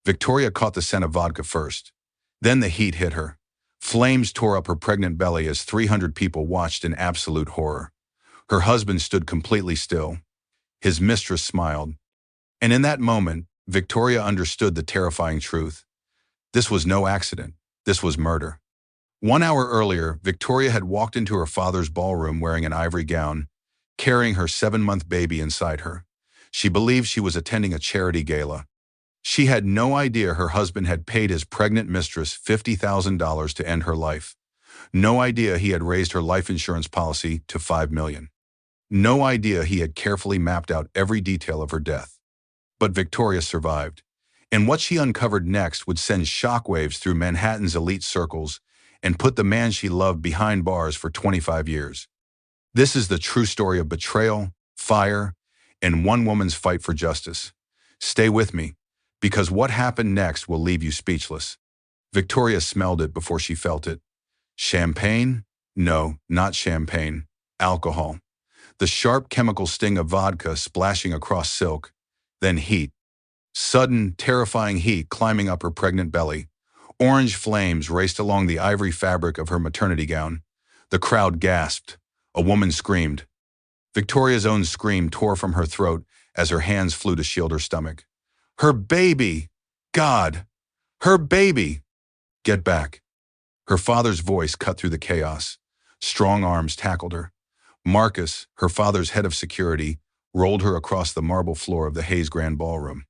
Victoria caught the scent of vodka first. Then the heat hit her. Flames tore up her pregnant belly as 300 people watched in absolute horror. Her husband stood completely still. His mistress smiled. And in that moment, Victoria understood the terrifying truth. This was no accident. This was murder. 1 hour earlier, Victoria had walked into her father's ballroom wearing an ivory gown, carrying her 7-month baby inside her. She believed she was attending a charity gala. She had no idea her husband had paid his pregnant mistress $50,000 to end her life. No idea he had raised her life insurance policy to $5 million. No idea he had carefully mapped out every detail of her death. But Victoria survived. And what she uncovered next would send shockwaves through Manhattan's elite circles and put the man she loved behind bars for 25 years. This is the true story of betrayal, fire, and one woman's fight for justice. Stay with me, because what happened next will leave you speechless. Victoria smelled it before she felt it. Champagne? No, not champagne. Alcohol. The sharp chemical sting of vodka splashing across silk. Then heat. Sudden, terrifying heat climbing up her pregnant belly. Orange flames raced along the ivory fabric of her maternity gown. The crowd gasped. A woman screamed. Victoria's own scream tore from her throat as her hands flew to shield her stomach. Her baby! God! Her baby! Get back. Her father's voice cut through the chaos. Strong arms tackled her. Marcus, her father's head of security, rolled her across the marble floor of the Hayes Grand Ballroom.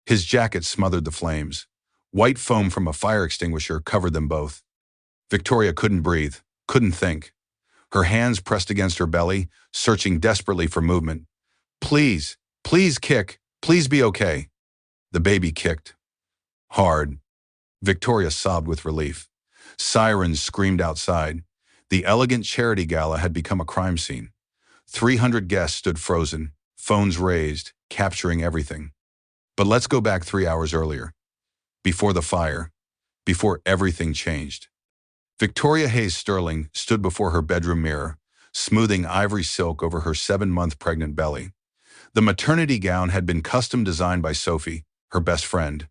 His jacket smothered the flames. White foam from a fire extinguisher covered them both. Victoria couldn't breathe, couldn't think. Her hands pressed against her belly, searching desperately for movement. Please, please kick, please be okay. The baby kicked. Hard. Victoria sobbed with relief. Sirens screamed outside. The elegant charity gala had become a crime scene. 300 guests stood frozen, phones raised, capturing everything. But let's go back 3 hours earlier. Before the fire, before everything changed. Victoria Hayes Sterling stood before her bedroom mirror, smoothing ivory silk over her 7-month pregnant belly. The maternity gown had been custom designed by Sophie, her best friend.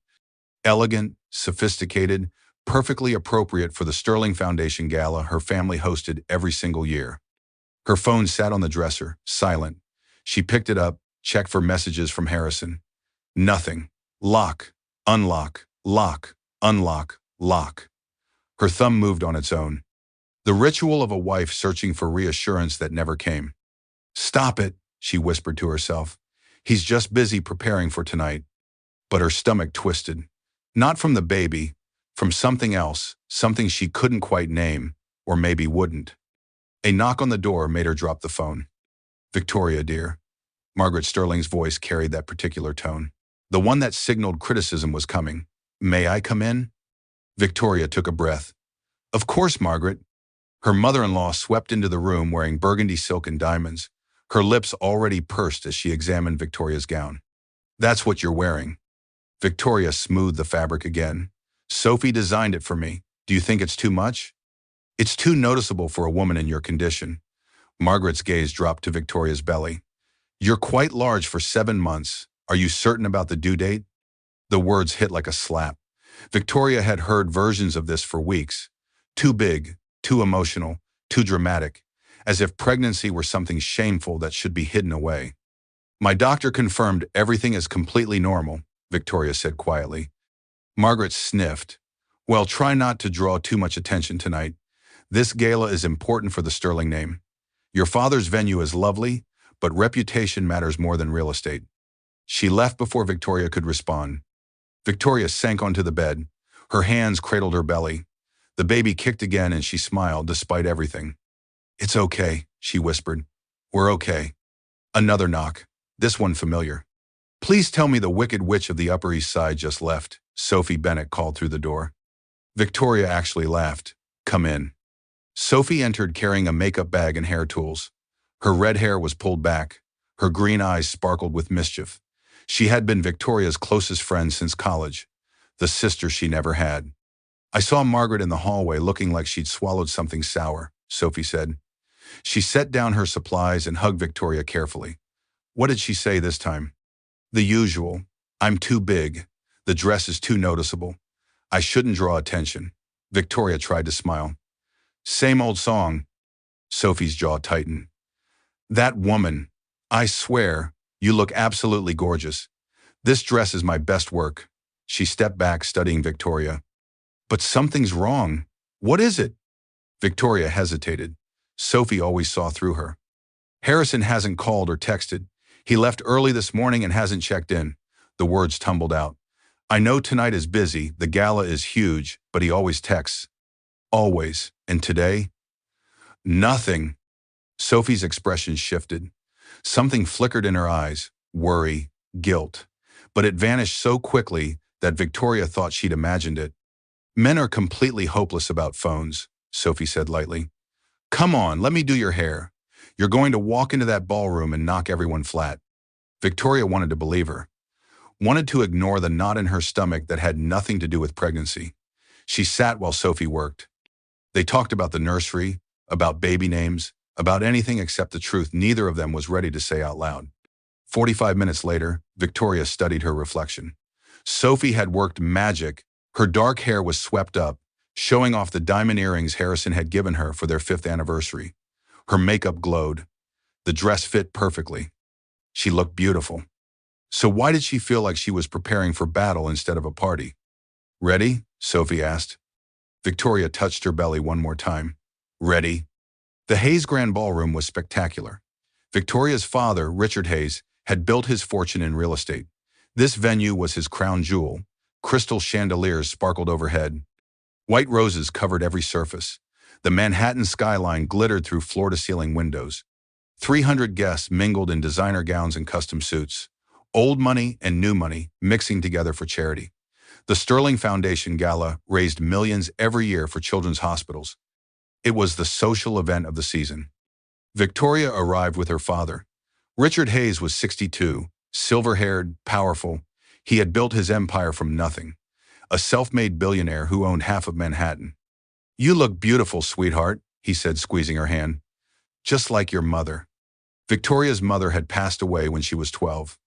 Elegant, sophisticated, perfectly appropriate for the Sterling Foundation Gala her family hosted every single year. Her phone sat on the dresser, silent. She picked it up, checked for messages from Harrison. Nothing. Lock, unlock, lock, unlock, lock. Her thumb moved on its own. The ritual of a wife searching for reassurance that never came. Stop it, she whispered to herself. He's just busy preparing for tonight. But her stomach twisted. Not from the baby, from something else, something she couldn't quite name, or maybe wouldn't. A knock on the door made her drop the phone. Victoria, dear. Margaret Sterling's voice carried that particular tone. The one that signaled criticism was coming. May I come in? Victoria took a breath. Of course, Margaret. Her mother-in-law swept into the room wearing burgundy silk and diamonds, her lips already pursed as she examined Victoria's gown. That's what you're wearing. Victoria smoothed the fabric again. Sophie designed it for me. Do you think it's too much? It's too noticeable for a woman in your condition. Margaret's gaze dropped to Victoria's belly. You're quite large for 7 months. Are you certain about the due date? The words hit like a slap. Victoria had heard versions of this for weeks. Too big, too emotional, too dramatic, as if pregnancy were something shameful that should be hidden away. My doctor confirmed everything is completely normal, Victoria said quietly. Margaret sniffed. Well, try not to draw too much attention tonight. This gala is important for the Sterling name. Your father's venue is lovely, but reputation matters more than real estate. She left before Victoria could respond. Victoria sank onto the bed. Her hands cradled her belly. The baby kicked again and she smiled despite everything. It's okay, she whispered. We're okay. Another knock. This one familiar. Please tell me the Wicked Witch of the Upper East Side just left, Sophie Bennett called through the door. Victoria actually laughed. Come in. Sophie entered carrying a makeup bag and hair tools. Her red hair was pulled back. Her green eyes sparkled with mischief. She had been Victoria's closest friend since college, the sister she never had. I saw Margaret in the hallway looking like she'd swallowed something sour, Sophie said. She set down her supplies and hugged Victoria carefully. What did she say this time? The usual. I'm too big. The dress is too noticeable. I shouldn't draw attention. Victoria tried to smile. Same old song. Sophie's jaw tightened. That woman. I swear, you look absolutely gorgeous. This dress is my best work. She stepped back, studying Victoria. But something's wrong. What is it? Victoria hesitated. Sophie always saw through her. Harrison hasn't called or texted. He left early this morning and hasn't checked in. The words tumbled out. I know tonight is busy, the gala is huge, but he always texts. Always. And today? Nothing. Sophie's expression shifted. Something flickered in her eyes. Worry, guilt. But it vanished so quickly that Victoria thought she'd imagined it. Men are completely hopeless about phones, Sophie said lightly. Come on, let me do your hair. You're going to walk into that ballroom and knock everyone flat. Victoria wanted to believe her. Wanted to ignore the knot in her stomach that had nothing to do with pregnancy. She sat while Sophie worked. They talked about the nursery, about baby names, about anything except the truth neither of them was ready to say out loud. 45 minutes later, Victoria studied her reflection. Sophie had worked magic. Her dark hair was swept up, showing off the diamond earrings Harrison had given her for their 5th anniversary. Her makeup glowed. The dress fit perfectly. She looked beautiful. So why did she feel like she was preparing for battle instead of a party? Ready? Sophie asked. Victoria touched her belly one more time. Ready? The Hayes Grand Ballroom was spectacular. Victoria's father, Richard Hayes, had built his fortune in real estate. This venue was his crown jewel. Crystal chandeliers sparkled overhead. White roses covered every surface. The Manhattan skyline glittered through floor-to-ceiling windows. 300 guests mingled in designer gowns and custom suits. Old money and new money mixing together for charity. The Sterling Foundation Gala raised millions every year for children's hospitals. It was the social event of the season. Victoria arrived with her father. Richard Hayes was 62, silver-haired, powerful. He had built his empire from nothing. A self-made billionaire who owned half of Manhattan. You look beautiful, sweetheart, he said, squeezing her hand. Just like your mother. Victoria's mother had passed away when she was 12.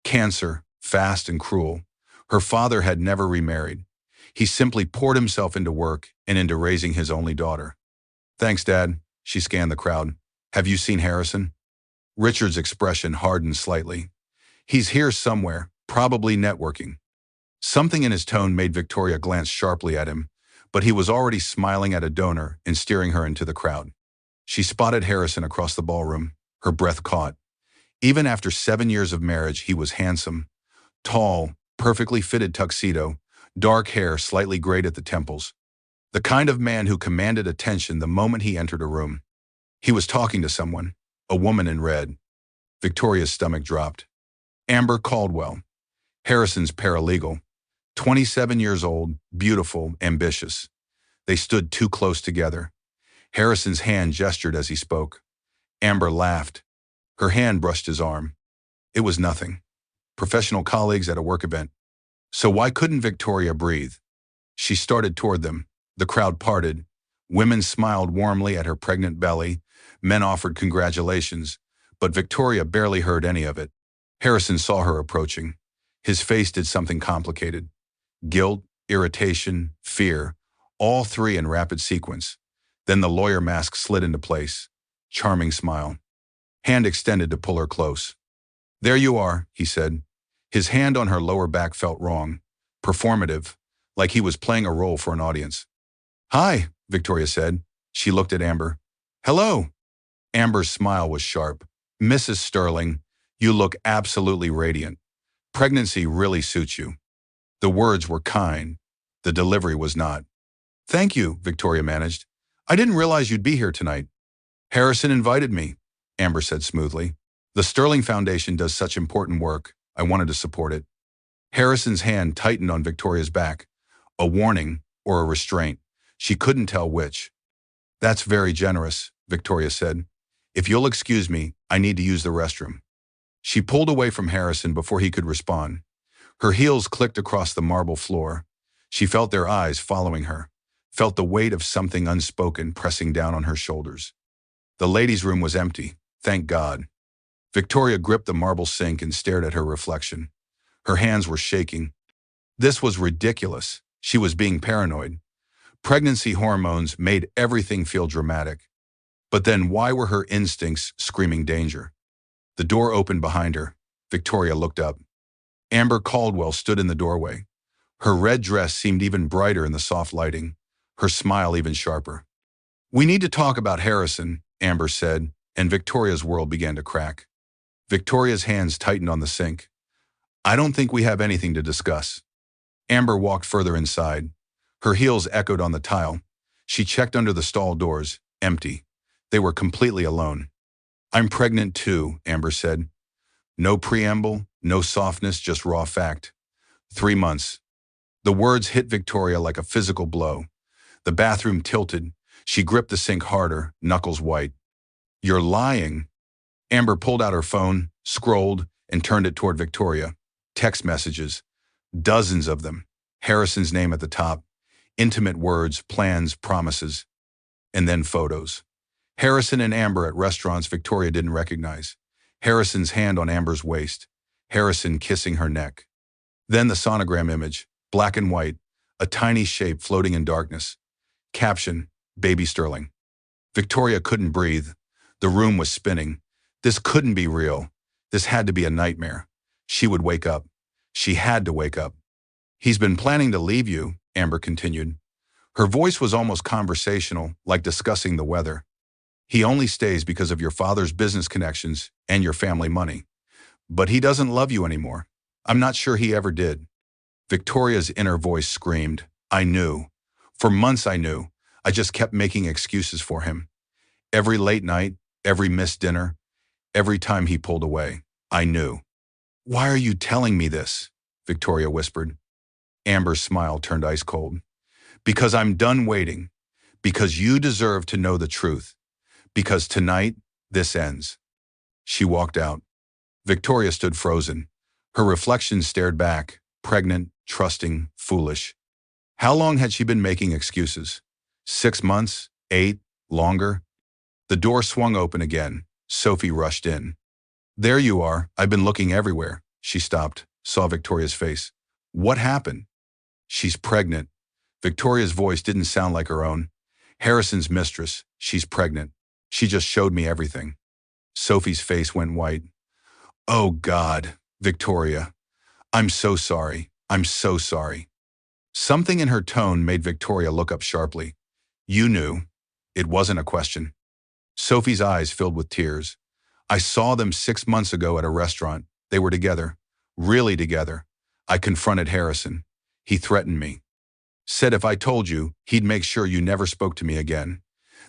Cancer, fast and cruel. Her father had never remarried. He simply poured himself into work and into raising his only daughter. Thanks, Dad. She scanned the crowd. Have you seen Harrison? Richard's expression hardened slightly. He's here somewhere, probably networking. Something in his tone made Victoria glance sharply at him, but he was already smiling at a donor and steering her into the crowd. She spotted Harrison across the ballroom, her breath caught. Even after 7 years of marriage, he was handsome. Tall, perfectly fitted tuxedo, dark hair slightly grayed at the temples. The kind of man who commanded attention the moment he entered a room. He was talking to someone, a woman in red. Victoria's stomach dropped. Amber Caldwell, Harrison's paralegal. 27 years old, beautiful, ambitious. They stood too close together. Harrison's hand gestured as he spoke. Amber laughed. Her hand brushed his arm. It was nothing. Professional colleagues at a work event. So why couldn't Victoria breathe? She started toward them. The crowd parted. Women smiled warmly at her pregnant belly. Men offered congratulations, but Victoria barely heard any of it. Harrison saw her approaching. His face did something complicated. Guilt, irritation, fear, all three in rapid sequence. Then the lawyer mask slid into place. Charming smile. Hand extended to pull her close. There you are, he said. His hand on her lower back felt wrong, performative, like he was playing a role for an audience. Hi, Victoria said. She looked at Amber. Hello. Amber's smile was sharp. Mrs. Sterling, you look absolutely radiant. Pregnancy really suits you. The words were kind. The delivery was not. Thank you, Victoria managed. I didn't realize you'd be here tonight. Harrison invited me, Amber said smoothly. The Sterling Foundation does such important work. I wanted to support it. Harrison's hand tightened on Victoria's back. A warning or a restraint. She couldn't tell which. That's very generous, Victoria said. If you'll excuse me, I need to use the restroom. She pulled away from Harrison before he could respond. Her heels clicked across the marble floor. She felt their eyes following her, felt the weight of something unspoken pressing down on her shoulders. The ladies' room was empty, thank God. Victoria gripped the marble sink and stared at her reflection. Her hands were shaking. This was ridiculous. She was being paranoid. Pregnancy hormones made everything feel dramatic. But then why were her instincts screaming danger? The door opened behind her. Victoria looked up. Amber Caldwell stood in the doorway. Her red dress seemed even brighter in the soft lighting, her smile even sharper. "We need to talk about Harrison," Amber said, and Victoria's world began to crack. Victoria's hands tightened on the sink. "I don't think we have anything to discuss." Amber walked further inside. Her heels echoed on the tile. She checked under the stall doors, empty. They were completely alone. "I'm pregnant too," Amber said. No preamble, no softness, just raw fact. 3 months. The words hit Victoria like a physical blow. The bathroom tilted. She gripped the sink harder, knuckles white. "You're lying." Amber pulled out her phone, scrolled, and turned it toward Victoria. Text messages. Dozens of them. Harrison's name at the top. Intimate words, plans, promises. And then photos. Harrison and Amber at restaurants Victoria didn't recognize. Harrison's hand on Amber's waist. Harrison kissing her neck. Then the sonogram image, black and white, a tiny shape floating in darkness. Caption, Baby Sterling. Victoria couldn't breathe. The room was spinning. This couldn't be real. This had to be a nightmare. She would wake up. She had to wake up. "He's been planning to leave you," Amber continued. Her voice was almost conversational, like discussing the weather. "He only stays because of your father's business connections and your family money. But he doesn't love you anymore. I'm not sure he ever did." Victoria's inner voice screamed, "I knew. For months I knew. I just kept making excuses for him. Every late night, every missed dinner, every time he pulled away. I knew." "Why are you telling me this?" Victoria whispered. Amber's smile turned ice cold. "Because I'm done waiting. Because you deserve to know the truth. Because tonight, this ends." She walked out. Victoria stood frozen. Her reflection stared back, pregnant, trusting, foolish. How long had she been making excuses? 6 months? 8? Longer? The door swung open again. Sophie rushed in. "There you are. I've been looking everywhere." She stopped, saw Victoria's face. "What happened?" "She's pregnant." Victoria's voice didn't sound like her own. "Harrison's mistress. She's pregnant. She just showed me everything." Sophie's face went white. "Oh God, Victoria. I'm so sorry. I'm so sorry." Something in her tone made Victoria look up sharply. "You knew." It wasn't a question. Sophie's eyes filled with tears. "I saw them 6 months ago at a restaurant. They were together. Really together. I confronted Harrison. He threatened me. Said if I told you, he'd make sure you never spoke to me again.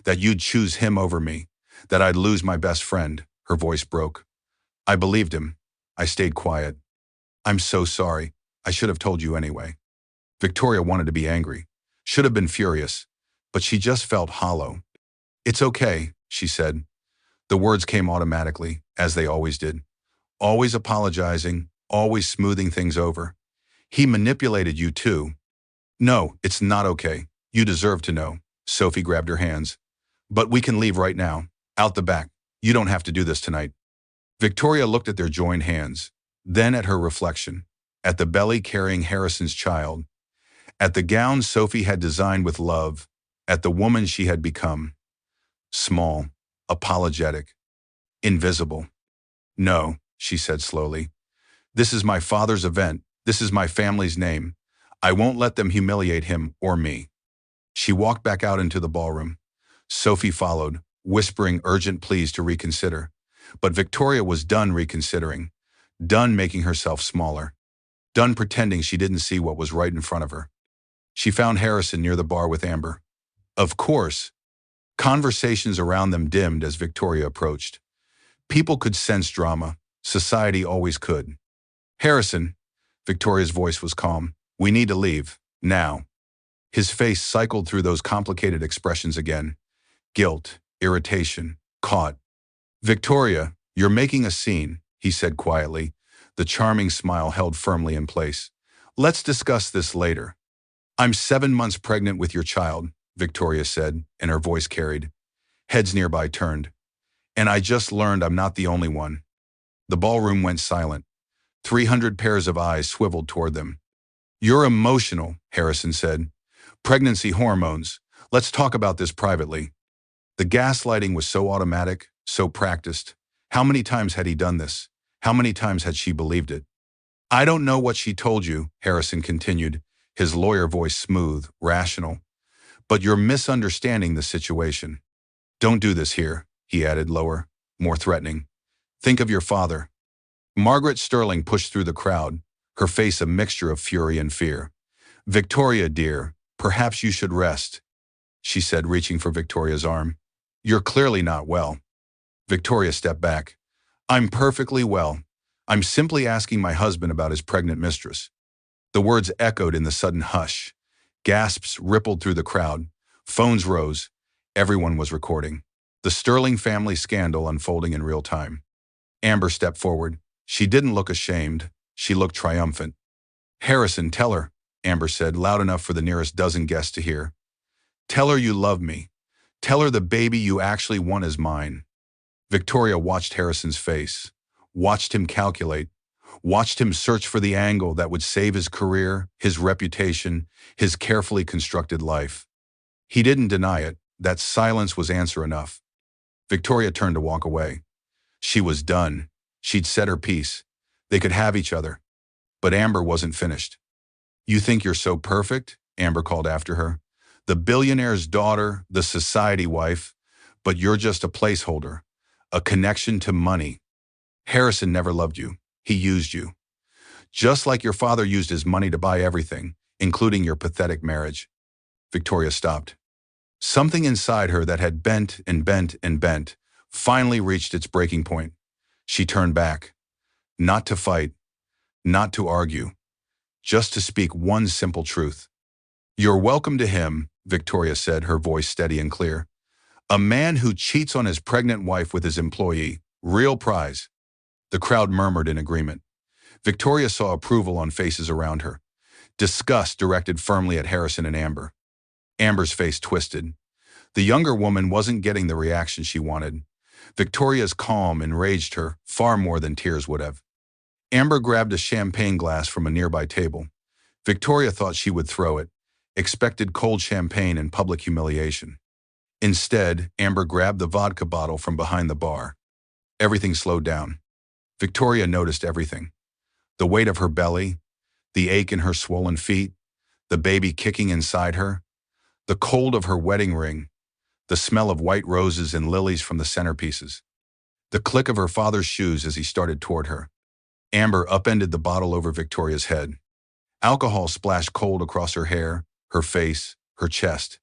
That you'd choose him over me. That I'd lose my best friend." Her voice broke. "I believed him. I stayed quiet. I'm so sorry. I should have told you anyway." Victoria wanted to be angry. Should have been furious. But she just felt hollow. "It's okay," she said. The words came automatically, as they always did. Always apologizing, always smoothing things over. "He manipulated you too." "No, it's not okay. You deserve to know." Sophie grabbed her hands. "But we can leave right now. Out the back. You don't have to do this tonight." Victoria looked at their joined hands, then at her reflection, at the belly carrying Harrison's child, at the gown Sophie had designed with love, at the woman she had become. Small, apologetic, invisible. "No," she said slowly. "This is my father's event. This is my family's name. I won't let them humiliate him or me." She walked back out into the ballroom. Sophie followed, whispering urgent pleas to reconsider. But Victoria was done reconsidering, done making herself smaller, done pretending she didn't see what was right in front of her. She found Harrison near the bar with Amber. Of course. Conversations around them dimmed as Victoria approached. People could sense drama. Society always could. "Harrison," Victoria's voice was calm. "We need to leave. Now." His face cycled through those complicated expressions again. Guilt, irritation, caught. "Victoria, you're making a scene," he said quietly, the charming smile held firmly in place. "Let's discuss this later." "I'm 7 months pregnant with your child," Victoria said, and her voice carried. Heads nearby turned. "And I just learned I'm not the only one." The ballroom went silent. 300 pairs of eyes swiveled toward them. You're emotional, Harrison said. Pregnancy hormones. Let's talk about this privately. The gaslighting was so automatic, so practiced. How many times had he done this? How many times had she believed it? I don't know what she told you, Harrison continued, his lawyer voice smooth, rational. But you're misunderstanding the situation. Don't do this here, he added lower, more threatening. Think of your father. Margaret Sterling pushed through the crowd, her face a mixture of fury and fear. Victoria, dear, perhaps you should rest, she said, reaching for Victoria's arm. You're clearly not well. Victoria stepped back. I'm perfectly well. I'm simply asking my husband about his pregnant mistress. The words echoed in the sudden hush. Gasps rippled through the crowd. Phones rose. Everyone was recording. The Sterling family scandal unfolding in real time. Amber stepped forward. She didn't look ashamed. She looked triumphant. Harrison, tell her, Amber said, loud enough for the nearest dozen guests to hear. Tell her you love me. Tell her the baby you actually want is mine. Victoria watched Harrison's face, watched him calculate, watched him search for the angle that would save his career, his reputation, his carefully constructed life. He didn't deny it. That silence was answer enough. Victoria turned to walk away. She was done. She'd said her piece. They could have each other. But Amber wasn't finished. You think you're so perfect? Amber called after her. The billionaire's daughter, the society wife, but you're just a placeholder, a connection to money. Harrison never loved you. He used you. Just like your father used his money to buy everything, including your pathetic marriage. Victoria stopped. Something inside her that had bent and bent and bent finally reached its breaking point. She turned back. Not to fight, not to argue, just to speak one simple truth. You're welcome to him, Victoria said, her voice steady and clear. A man who cheats on his pregnant wife with his employee, real prize. The crowd murmured in agreement. Victoria saw approval on faces around her. Disgust directed firmly at Harrison and Amber. Amber's face twisted. The younger woman wasn't getting the reaction she wanted. Victoria's calm enraged her far more than tears would have. Amber grabbed a champagne glass from a nearby table. Victoria thought she would throw it, expected cold champagne and public humiliation. Instead, Amber grabbed the vodka bottle from behind the bar. Everything slowed down. Victoria noticed everything. The weight of her belly, the ache in her swollen feet, the baby kicking inside her, the cold of her wedding ring, the smell of white roses and lilies from the centerpieces, the click of her father's shoes as he started toward her. Amber upended the bottle over Victoria's head. Alcohol splashed cold across her hair, her face, her chest.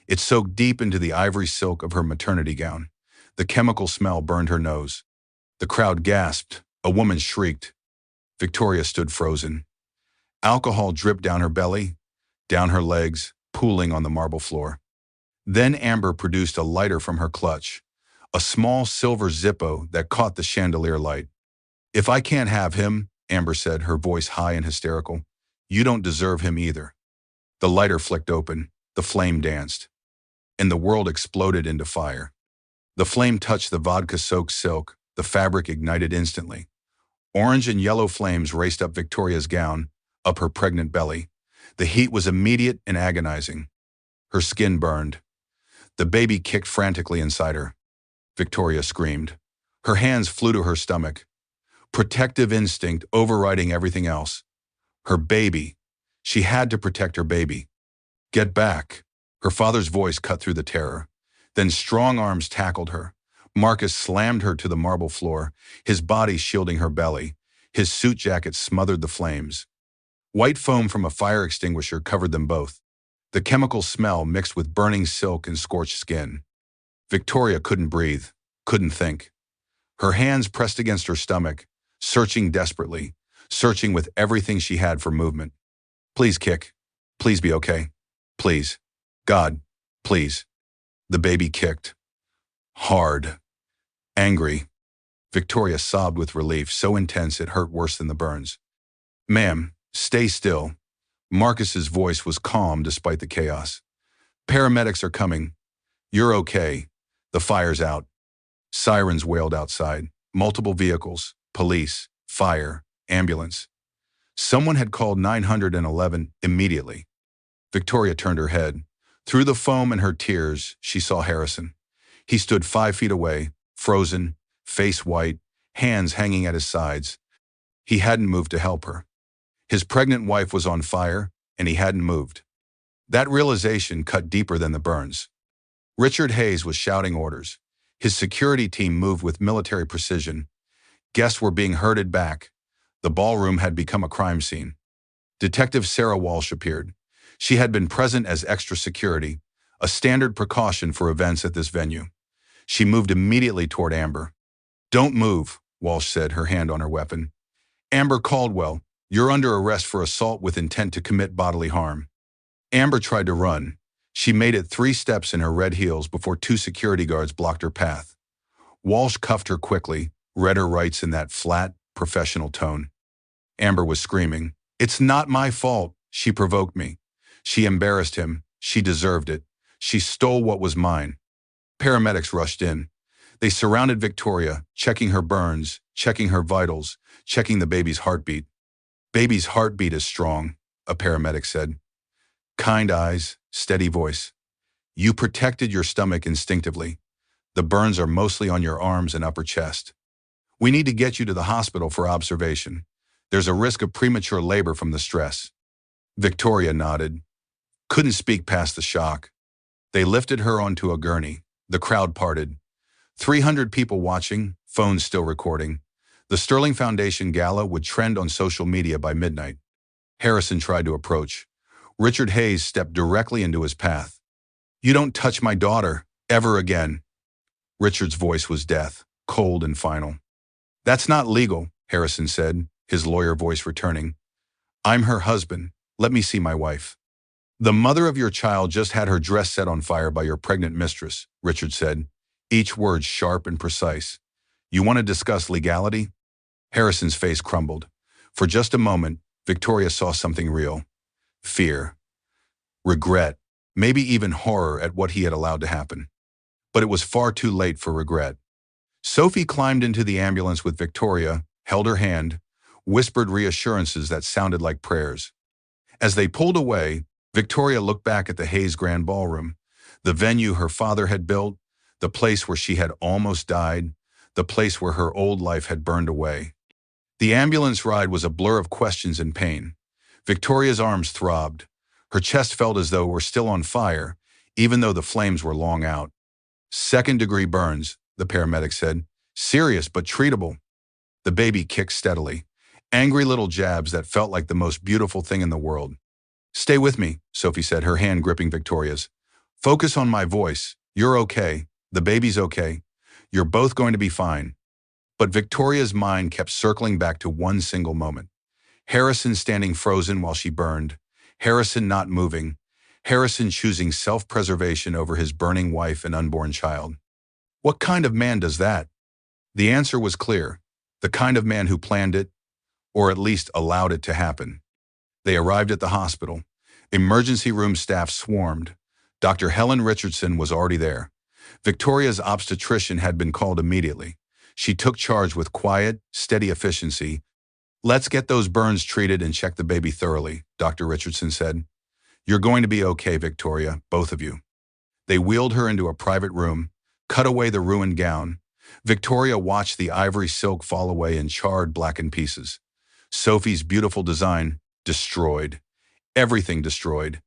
It soaked deep into the ivory silk of her maternity gown. The chemical smell burned her nose. The crowd gasped. A woman shrieked. Victoria stood frozen. Alcohol dripped down her belly, down her legs, pooling on the marble floor. Then Amber produced a lighter from her clutch, a small silver Zippo that caught the chandelier light. If I can't have him, Amber said, her voice high and hysterical, you don't deserve him either. The lighter flicked open, the flame danced, and the world exploded into fire. The flame touched the vodka-soaked silk, the fabric ignited instantly. Orange and yellow flames raced up Victoria's gown, up her pregnant belly. The heat was immediate and agonizing. Her skin burned. The baby kicked frantically inside her. Victoria screamed. Her hands flew to her stomach. Protective instinct overriding everything else. Her baby. She had to protect her baby. Get back. Her father's voice cut through the terror. Then strong arms tackled her. Marcus slammed her to the marble floor, his body shielding her belly. His suit jacket smothered the flames. White foam from a fire extinguisher covered them both. The chemical smell mixed with burning silk and scorched skin. Victoria couldn't breathe, couldn't think. Her hands pressed against her stomach, searching desperately, searching with everything she had for movement. Please kick. Please be okay. Please. God, please. The baby kicked. Hard. Angry. Victoria sobbed with relief, so intense it hurt worse than the burns. Ma'am, stay still. Marcus's voice was calm despite the chaos. Paramedics are coming. You're okay. The fire's out. Sirens wailed outside. Multiple vehicles, police, fire, ambulance. Someone had called 911 immediately. Victoria turned her head. Through the foam and her tears, she saw Harrison. He stood 5 feet away, frozen, face white, hands hanging at his sides. He hadn't moved to help her. His pregnant wife was on fire, and he hadn't moved. That realization cut deeper than the burns. Richard Hayes was shouting orders. His security team moved with military precision. Guests were being herded back. The ballroom had become a crime scene. Detective Sarah Walsh appeared. She had been present as extra security, a standard precaution for events at this venue. She moved immediately toward Amber. "Don't move," Walsh said, her hand on her weapon. "Amber Caldwell, you're under arrest for assault with intent to commit bodily harm." Amber tried to run. She made it 3 steps in her red heels before 2 security guards blocked her path. Walsh cuffed her quickly, read her rights in that flat, professional tone. Amber was screaming. "It's not my fault. She provoked me. She embarrassed him. She deserved it. She stole what was mine." Paramedics rushed in. They surrounded Victoria, checking her burns, checking her vitals, checking the baby's heartbeat. "Baby's heartbeat is strong," a paramedic said. Kind eyes, steady voice. "You protected your stomach instinctively. The burns are mostly on your arms and upper chest. We need to get you to the hospital for observation. There's a risk of premature labor from the stress." Victoria nodded. Couldn't speak past the shock. They lifted her onto a gurney. The crowd parted. 300 people watching, phones still recording. The Sterling Foundation Gala would trend on social media by midnight. Harrison tried to approach. Richard Hayes stepped directly into his path. "You don't touch my daughter, ever again." Richard's voice was death, cold and final. "That's not legal," Harrison said, his lawyer voice returning. "I'm her husband. Let me see my wife." "The mother of your child just had her dress set on fire by your pregnant mistress," Richard said, each word sharp and precise. "You want to discuss legality?" Harrison's face crumbled. For just a moment, Victoria saw something real. Fear. Regret. Maybe even horror at what he had allowed to happen. But it was far too late for regret. Sophie climbed into the ambulance with Victoria, held her hand, whispered reassurances that sounded like prayers. As they pulled away, Victoria looked back at the Hayes Grand Ballroom, the venue her father had built, the place where she had almost died, the place where her old life had burned away. The ambulance ride was a blur of questions and pain. Victoria's arms throbbed. Her chest felt as though it were still on fire, even though the flames were long out. "Second-degree burns," the paramedic said. "Serious but treatable." The baby kicked steadily. Angry little jabs that felt like the most beautiful thing in the world. "Stay with me," Sophie said, her hand gripping Victoria's. "Focus on my voice. You're okay. The baby's okay. You're both going to be fine." But Victoria's mind kept circling back to one single moment. Harrison standing frozen while she burned. Harrison not moving. Harrison choosing self-preservation over his burning wife and unborn child. What kind of man does that? The answer was clear. The kind of man who planned it, or at least allowed it to happen. They arrived at the hospital. Emergency room staff swarmed. Dr. Helen Richardson was already there. Victoria's obstetrician had been called immediately. She took charge with quiet, steady efficiency. "Let's get those burns treated and check the baby thoroughly," Dr. Richardson said. "You're going to be okay, Victoria, both of you." They wheeled her into a private room, cut away the ruined gown. Victoria watched the ivory silk fall away in charred, blackened pieces. Sophie's beautiful design destroyed. Everything destroyed.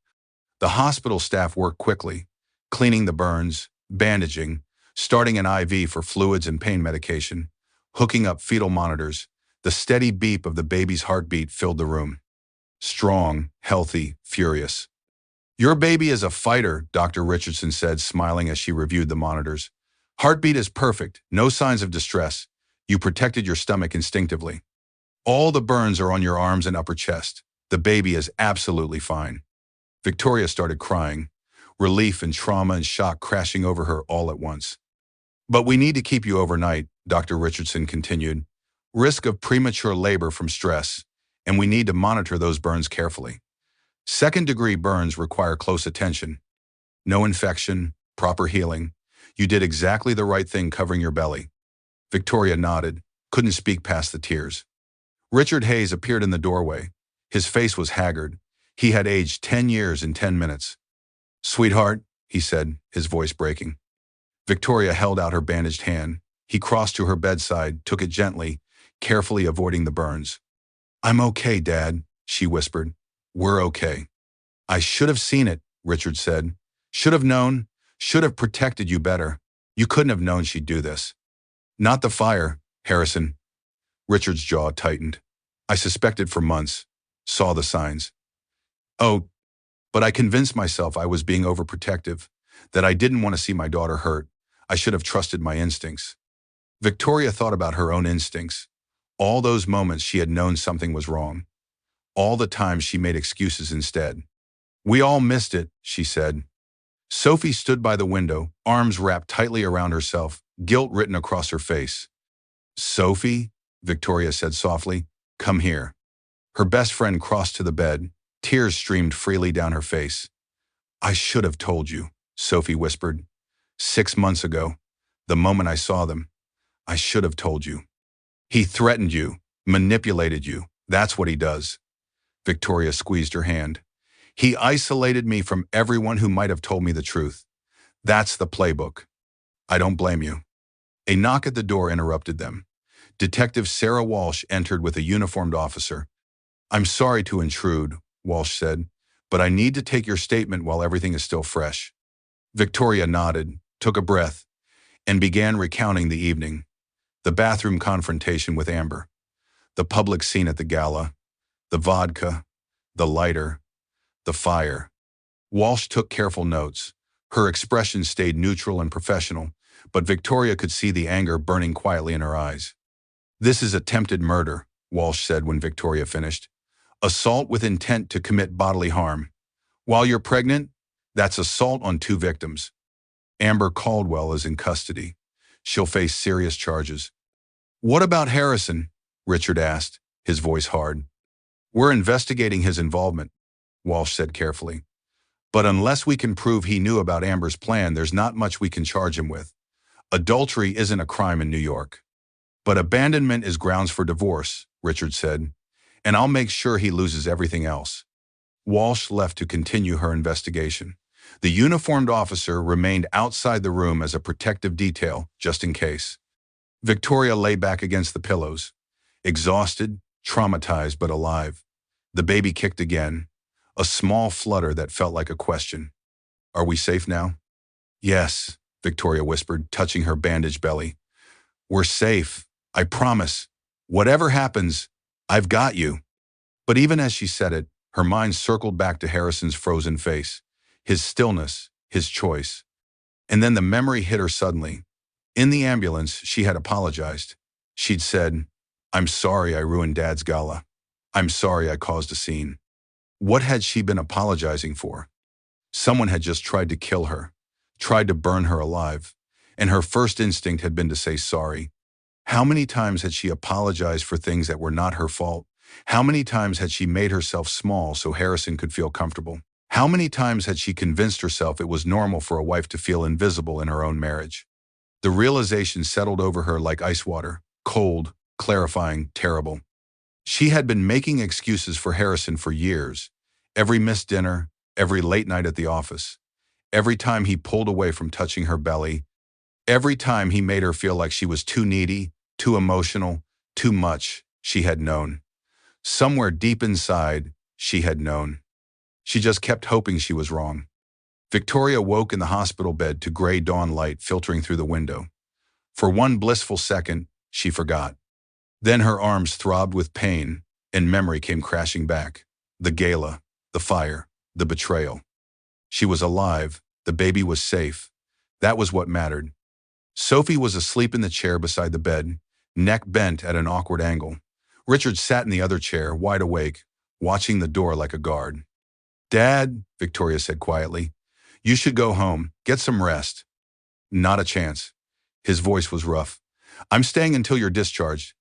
The hospital staff worked quickly, cleaning the burns, bandaging, starting an IV for fluids and pain medication, hooking up fetal monitors. The steady beep of the baby's heartbeat filled the room. Strong, healthy, furious. "Your baby is a fighter," Dr. Richardson said, smiling as she reviewed the monitors. "Heartbeat is perfect, no signs of distress. You protected your stomach instinctively. All the burns are on your arms and upper chest. The baby is absolutely fine." Victoria started crying, relief and trauma and shock crashing over her all at once. "But we need to keep you overnight," Dr. Richardson continued. "Risk of premature labor from stress, and we need to monitor those burns carefully. Second-degree burns require close attention. No infection, proper healing. You did exactly the right thing covering your belly." Victoria nodded, couldn't speak past the tears. Richard Hayes appeared in the doorway. His face was haggard. He had aged 10 years in 10 minutes. "Sweetheart," he said, his voice breaking. Victoria held out her bandaged hand. He crossed to her bedside, took it gently, carefully avoiding the burns. "I'm okay, Dad," she whispered. "We're okay." "I should have seen it," Richard said. "Should have known, should have protected you better. You couldn't have known she'd do this." "Not the fire, Harrison." Richard's jaw tightened. "I suspected for months. Saw the signs." "Oh, but I convinced myself I was being overprotective, that I didn't want to see my daughter hurt. I should have trusted my instincts." Victoria thought about her own instincts. All those moments she had known something was wrong. All the times she made excuses instead. "We all missed it," she said. Sophie stood by the window, arms wrapped tightly around herself, guilt written across her face. "Sophie," Victoria said softly, "come here." Her best friend crossed to the bed. Tears streamed freely down her face. "I should have told you," Sophie whispered. "6 months ago, the moment I saw them, I should have told you. He threatened you, manipulated you. That's what he does." Victoria squeezed her hand. "He isolated me from everyone who might have told me the truth. That's the playbook. I don't blame you." A knock at the door interrupted them. Detective Sarah Walsh entered with a uniformed officer. "I'm sorry to intrude," Walsh said, "but I need to take your statement while everything is still fresh." Victoria nodded, took a breath, and began recounting the evening. The bathroom confrontation with Amber, the public scene at the gala, the vodka, the lighter, the fire. Walsh took careful notes. Her expression stayed neutral and professional, but Victoria could see the anger burning quietly in her eyes. "This is attempted murder," Walsh said when Victoria finished. "Assault with intent to commit bodily harm. While you're pregnant, that's assault on 2 victims. Amber Caldwell is in custody. She'll face serious charges." "What about Harrison?" Richard asked, his voice hard. "We're investigating his involvement," Walsh said carefully. "But unless we can prove he knew about Amber's plan, there's not much we can charge him with. Adultery isn't a crime in New York. But abandonment is grounds for divorce," Richard said, "and I'll make sure he loses everything else." Walsh left to continue her investigation. The uniformed officer remained outside the room as a protective detail, just in case. Victoria lay back against the pillows, exhausted, traumatized, but alive. The baby kicked again, a small flutter that felt like a question. "Are we safe now?" "Yes," Victoria whispered, touching her bandaged belly. "We're safe. I promise. Whatever happens, I've got you." But even as she said it, her mind circled back to Harrison's frozen face, his stillness, his choice. And then the memory hit her suddenly. In the ambulance, she had apologized. She'd said, "I'm sorry I ruined Dad's gala. I'm sorry I caused a scene." What had she been apologizing for? Someone had just tried to kill her, tried to burn her alive, and her first instinct had been to say sorry. How many times had she apologized for things that were not her fault? How many times had she made herself small so Harrison could feel comfortable? How many times had she convinced herself it was normal for a wife to feel invisible in her own marriage? The realization settled over her like ice water, cold, clarifying, terrible. She had been making excuses for Harrison for years. Every missed dinner, every late night at the office, every time he pulled away from touching her belly, every time he made her feel like she was too needy, too emotional, too much, she had known. Somewhere deep inside, she had known. She just kept hoping she was wrong. Victoria woke in the hospital bed to gray dawn light filtering through the window. For one blissful second, she forgot. Then her arms throbbed with pain, and memory came crashing back. The gala, the fire, the betrayal. She was alive, the baby was safe. That was what mattered. Sophie was asleep in the chair beside the bed, neck bent at an awkward angle. Richard sat in the other chair, wide awake, watching the door like a guard. "Dad," Victoria said quietly, "you should go home, get some rest." "Not a chance." His voice was rough. "I'm staying until you're discharged."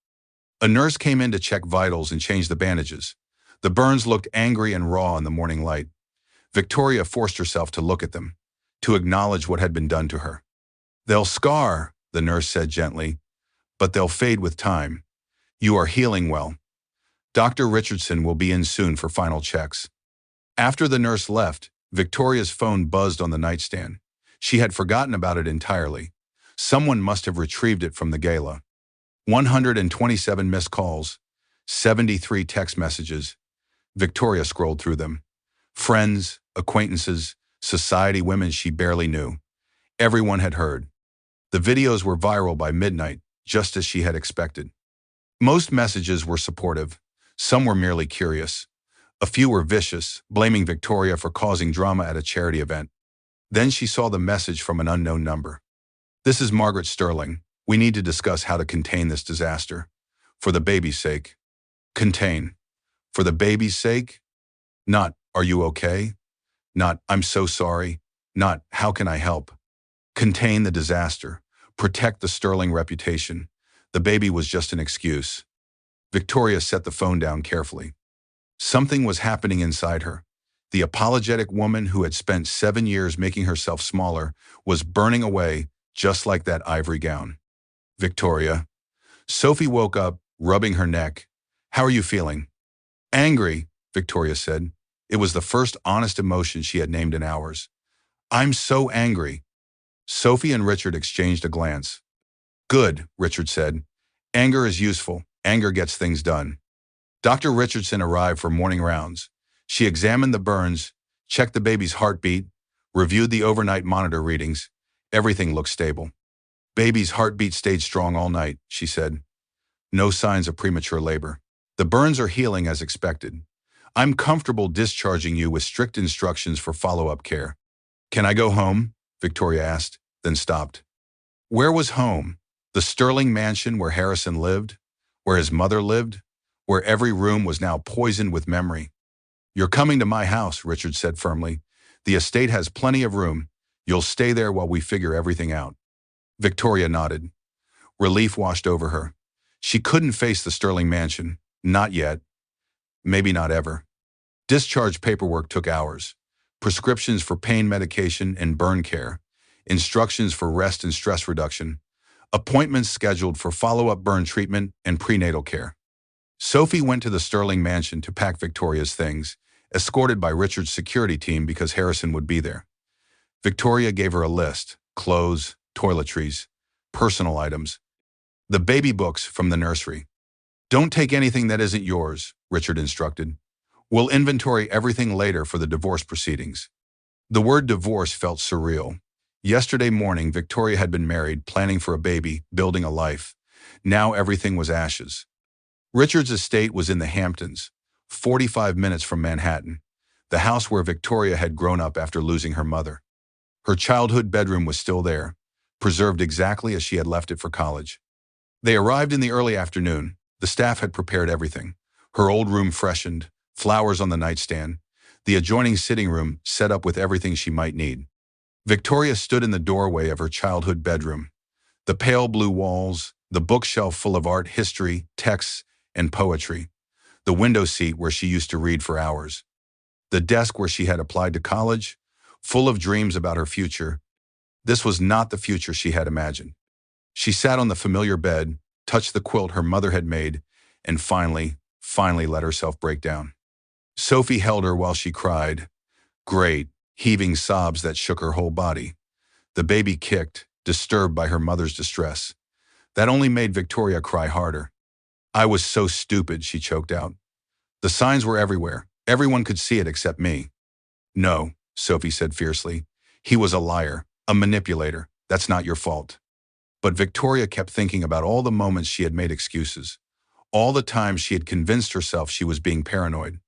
A nurse came in to check vitals and change the bandages. The burns looked angry and raw in the morning light. Victoria forced herself to look at them, to acknowledge what had been done to her. "They'll scar," the nurse said gently, "but they'll fade with time. You are healing well." Dr. Richardson will be in soon for final checks. After the nurse left, Victoria's phone buzzed on the nightstand. She had forgotten about it entirely. Someone must have retrieved it from the gala. 127 missed calls, 73 text messages. Victoria scrolled through them. Friends, acquaintances, society women she barely knew. Everyone had heard. The videos were viral by midnight, just as she had expected. Most messages were supportive. Some were merely curious. A few were vicious, blaming Victoria for causing drama at a charity event. Then she saw the message from an unknown number. "This is Margaret Sterling. We need to discuss how to contain this disaster. For the baby's sake." Contain. For the baby's sake? Not, "Are you okay?" Not, "I'm so sorry." Not, "How can I help?" Contain the disaster. Protect the Sterling reputation. The baby was just an excuse. Victoria set the phone down carefully. Something was happening inside her. The apologetic woman who had spent 7 years making herself smaller was burning away, just like that ivory gown. "Victoria." Sophie woke up, rubbing her neck. "How are you feeling?" "Angry," Victoria said. It was the first honest emotion she had named in hours. "I'm so angry." Sophie and Richard exchanged a glance. "Good," Richard said. "Anger is useful. Anger gets things done." Dr. Richardson arrived for morning rounds. She examined the burns, checked the baby's heartbeat, reviewed the overnight monitor readings. Everything looked stable. "Baby's heartbeat stayed strong all night," she said. "No signs of premature labor. The burns are healing as expected. I'm comfortable discharging you with strict instructions for follow-up care." "Can I go home?" Victoria asked, then stopped. Where was home? The Sterling mansion where Harrison lived? Where his mother lived? Where every room was now poisoned with memory? "You're coming to my house," Richard said firmly. "The estate has plenty of room. You'll stay there while we figure everything out." Victoria nodded. Relief washed over her. She couldn't face the Sterling mansion. Not yet. Maybe not ever. Discharge paperwork took hours. Prescriptions for pain medication and burn care. Instructions for rest and stress reduction. Appointments scheduled for follow-up burn treatment and prenatal care. Sophie went to the Sterling mansion to pack Victoria's things, escorted by Richard's security team because Harrison would be there. Victoria gave her a list: clothes, toiletries, personal items, the baby books from the nursery. "Don't take anything that isn't yours," Richard instructed. "We'll inventory everything later for the divorce proceedings." The word divorce felt surreal. Yesterday morning, Victoria had been married, planning for a baby, building a life. Now everything was ashes. Richard's estate was in the Hamptons, 45 minutes from Manhattan, the house where Victoria had grown up after losing her mother. Her childhood bedroom was still there, preserved exactly as she had left it for college. They arrived in the early afternoon. The staff had prepared everything. Her old room freshened, flowers on the nightstand, the adjoining sitting room set up with everything she might need. Victoria stood in the doorway of her childhood bedroom. The pale blue walls, the bookshelf full of art history, texts, and poetry. The window seat where she used to read for hours. The desk where she had applied to college, full of dreams about her future. This was not the future she had imagined. She sat on the familiar bed, touched the quilt her mother had made, and finally let herself break down. Sophie held her while she cried. Great, heaving sobs that shook her whole body. The baby kicked, disturbed by her mother's distress. That only made Victoria cry harder. "I was so stupid," she choked out. "The signs were everywhere. Everyone could see it except me." "No," Sophie said fiercely. "He was a liar, a manipulator. That's not your fault." But Victoria kept thinking about all the moments she had made excuses. All the times she had convinced herself she was being paranoid.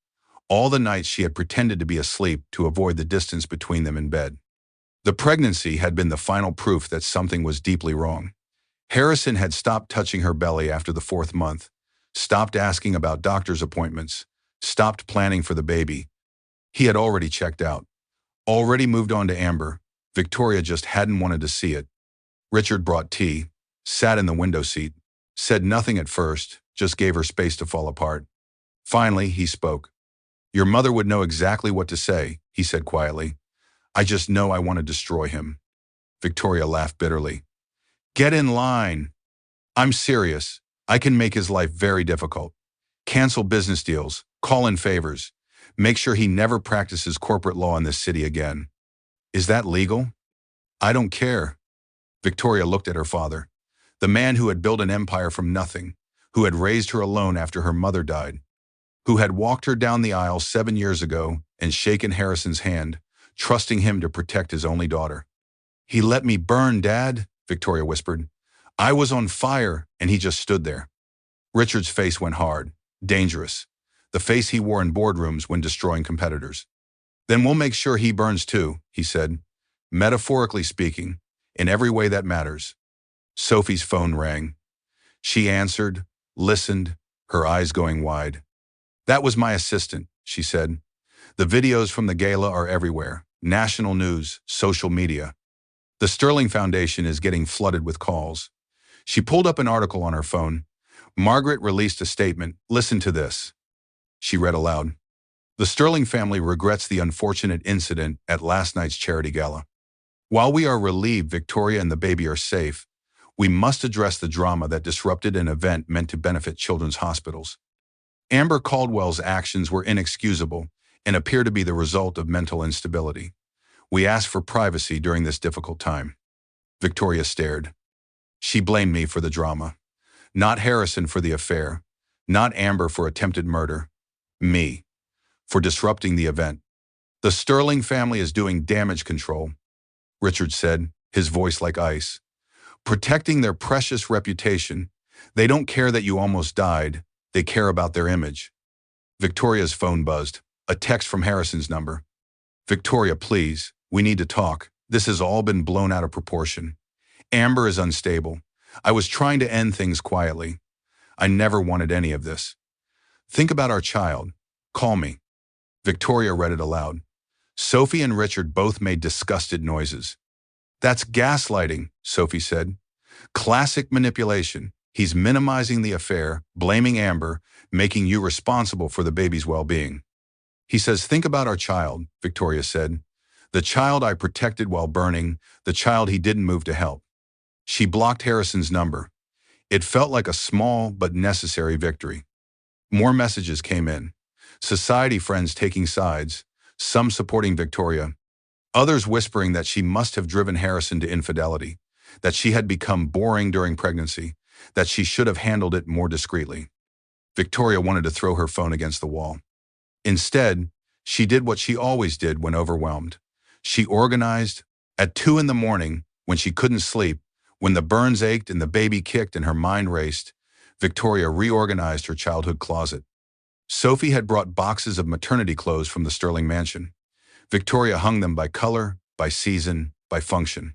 All the nights she had pretended to be asleep to avoid the distance between them in bed. The pregnancy had been the final proof that something was deeply wrong. Harrison had stopped touching her belly after the 4th month, stopped asking about doctor's appointments, stopped planning for the baby. He had already checked out, already moved on to Amber. Victoria just hadn't wanted to see it. Richard brought tea, sat in the window seat, said nothing at first, just gave her space to fall apart. Finally, he spoke. "Your mother would know exactly what to say," he said quietly. "I just know I want to destroy him." Victoria laughed bitterly. "Get in line. I'm serious. I can make his life very difficult. Cancel business deals, call in favors. Make sure he never practices corporate law in this city again. Is that legal? I don't care. Victoria looked at her father, the man who had built an empire from nothing, who had raised her alone after her mother died, who had walked her down the aisle 7 years ago and shaken Harrison's hand, trusting him to protect his only daughter. He let me burn, Dad, Victoria whispered. I was on fire, and he just stood there. Richard's face went hard, dangerous, the face he wore in boardrooms when destroying competitors. Then we'll make sure he burns too, he said, metaphorically speaking, in every way that matters. Sophie's phone rang. She answered, listened, her eyes going wide. That was my assistant, she said. The videos from the gala are everywhere, national news, social media. The Sterling Foundation is getting flooded with calls. She pulled up an article on her phone. Margaret released a statement. Listen to this. She read aloud. The Sterling family regrets the unfortunate incident at last night's charity gala. While we are relieved Victoria and the baby are safe, we must address the drama that disrupted an event meant to benefit children's hospitals. Amber Caldwell's actions were inexcusable and appear to be the result of mental instability. We ask for privacy during this difficult time. Victoria stared. She blamed me for the drama. Not Harrison for the affair. Not Amber for attempted murder. Me. For disrupting the event. The Sterling family is doing damage control, Richard said, his voice like ice. Protecting their precious reputation. They don't care that you almost died. They care about their image. Victoria's phone buzzed. A text from Harrison's number. Victoria, please, we need to talk. This has all been blown out of proportion. Amber is unstable. I was trying to end things quietly. I never wanted any of this. Think about our child. Call me. Victoria read it aloud. Sophie and Richard both made disgusted noises. That's gaslighting, Sophie said. Classic manipulation. He's minimizing the affair, blaming Amber, making you responsible for the baby's well-being. He says, think about our child, Victoria said. The child I protected while burning, the child he didn't move to help. She blocked Harrison's number. It felt like a small but necessary victory. More messages came in. Society friends taking sides, some supporting Victoria, others whispering that she must have driven Harrison to infidelity, that she had become boring during pregnancy, that she should have handled it more discreetly. Victoria wanted to throw her phone against the wall. Instead, she did what she always did when overwhelmed. She organized. At 2 a.m, when she couldn't sleep, when the burns ached and the baby kicked and her mind raced, Victoria reorganized her childhood closet. Sophie had brought boxes of maternity clothes from the Sterling mansion. Victoria hung them by color, by season, by function.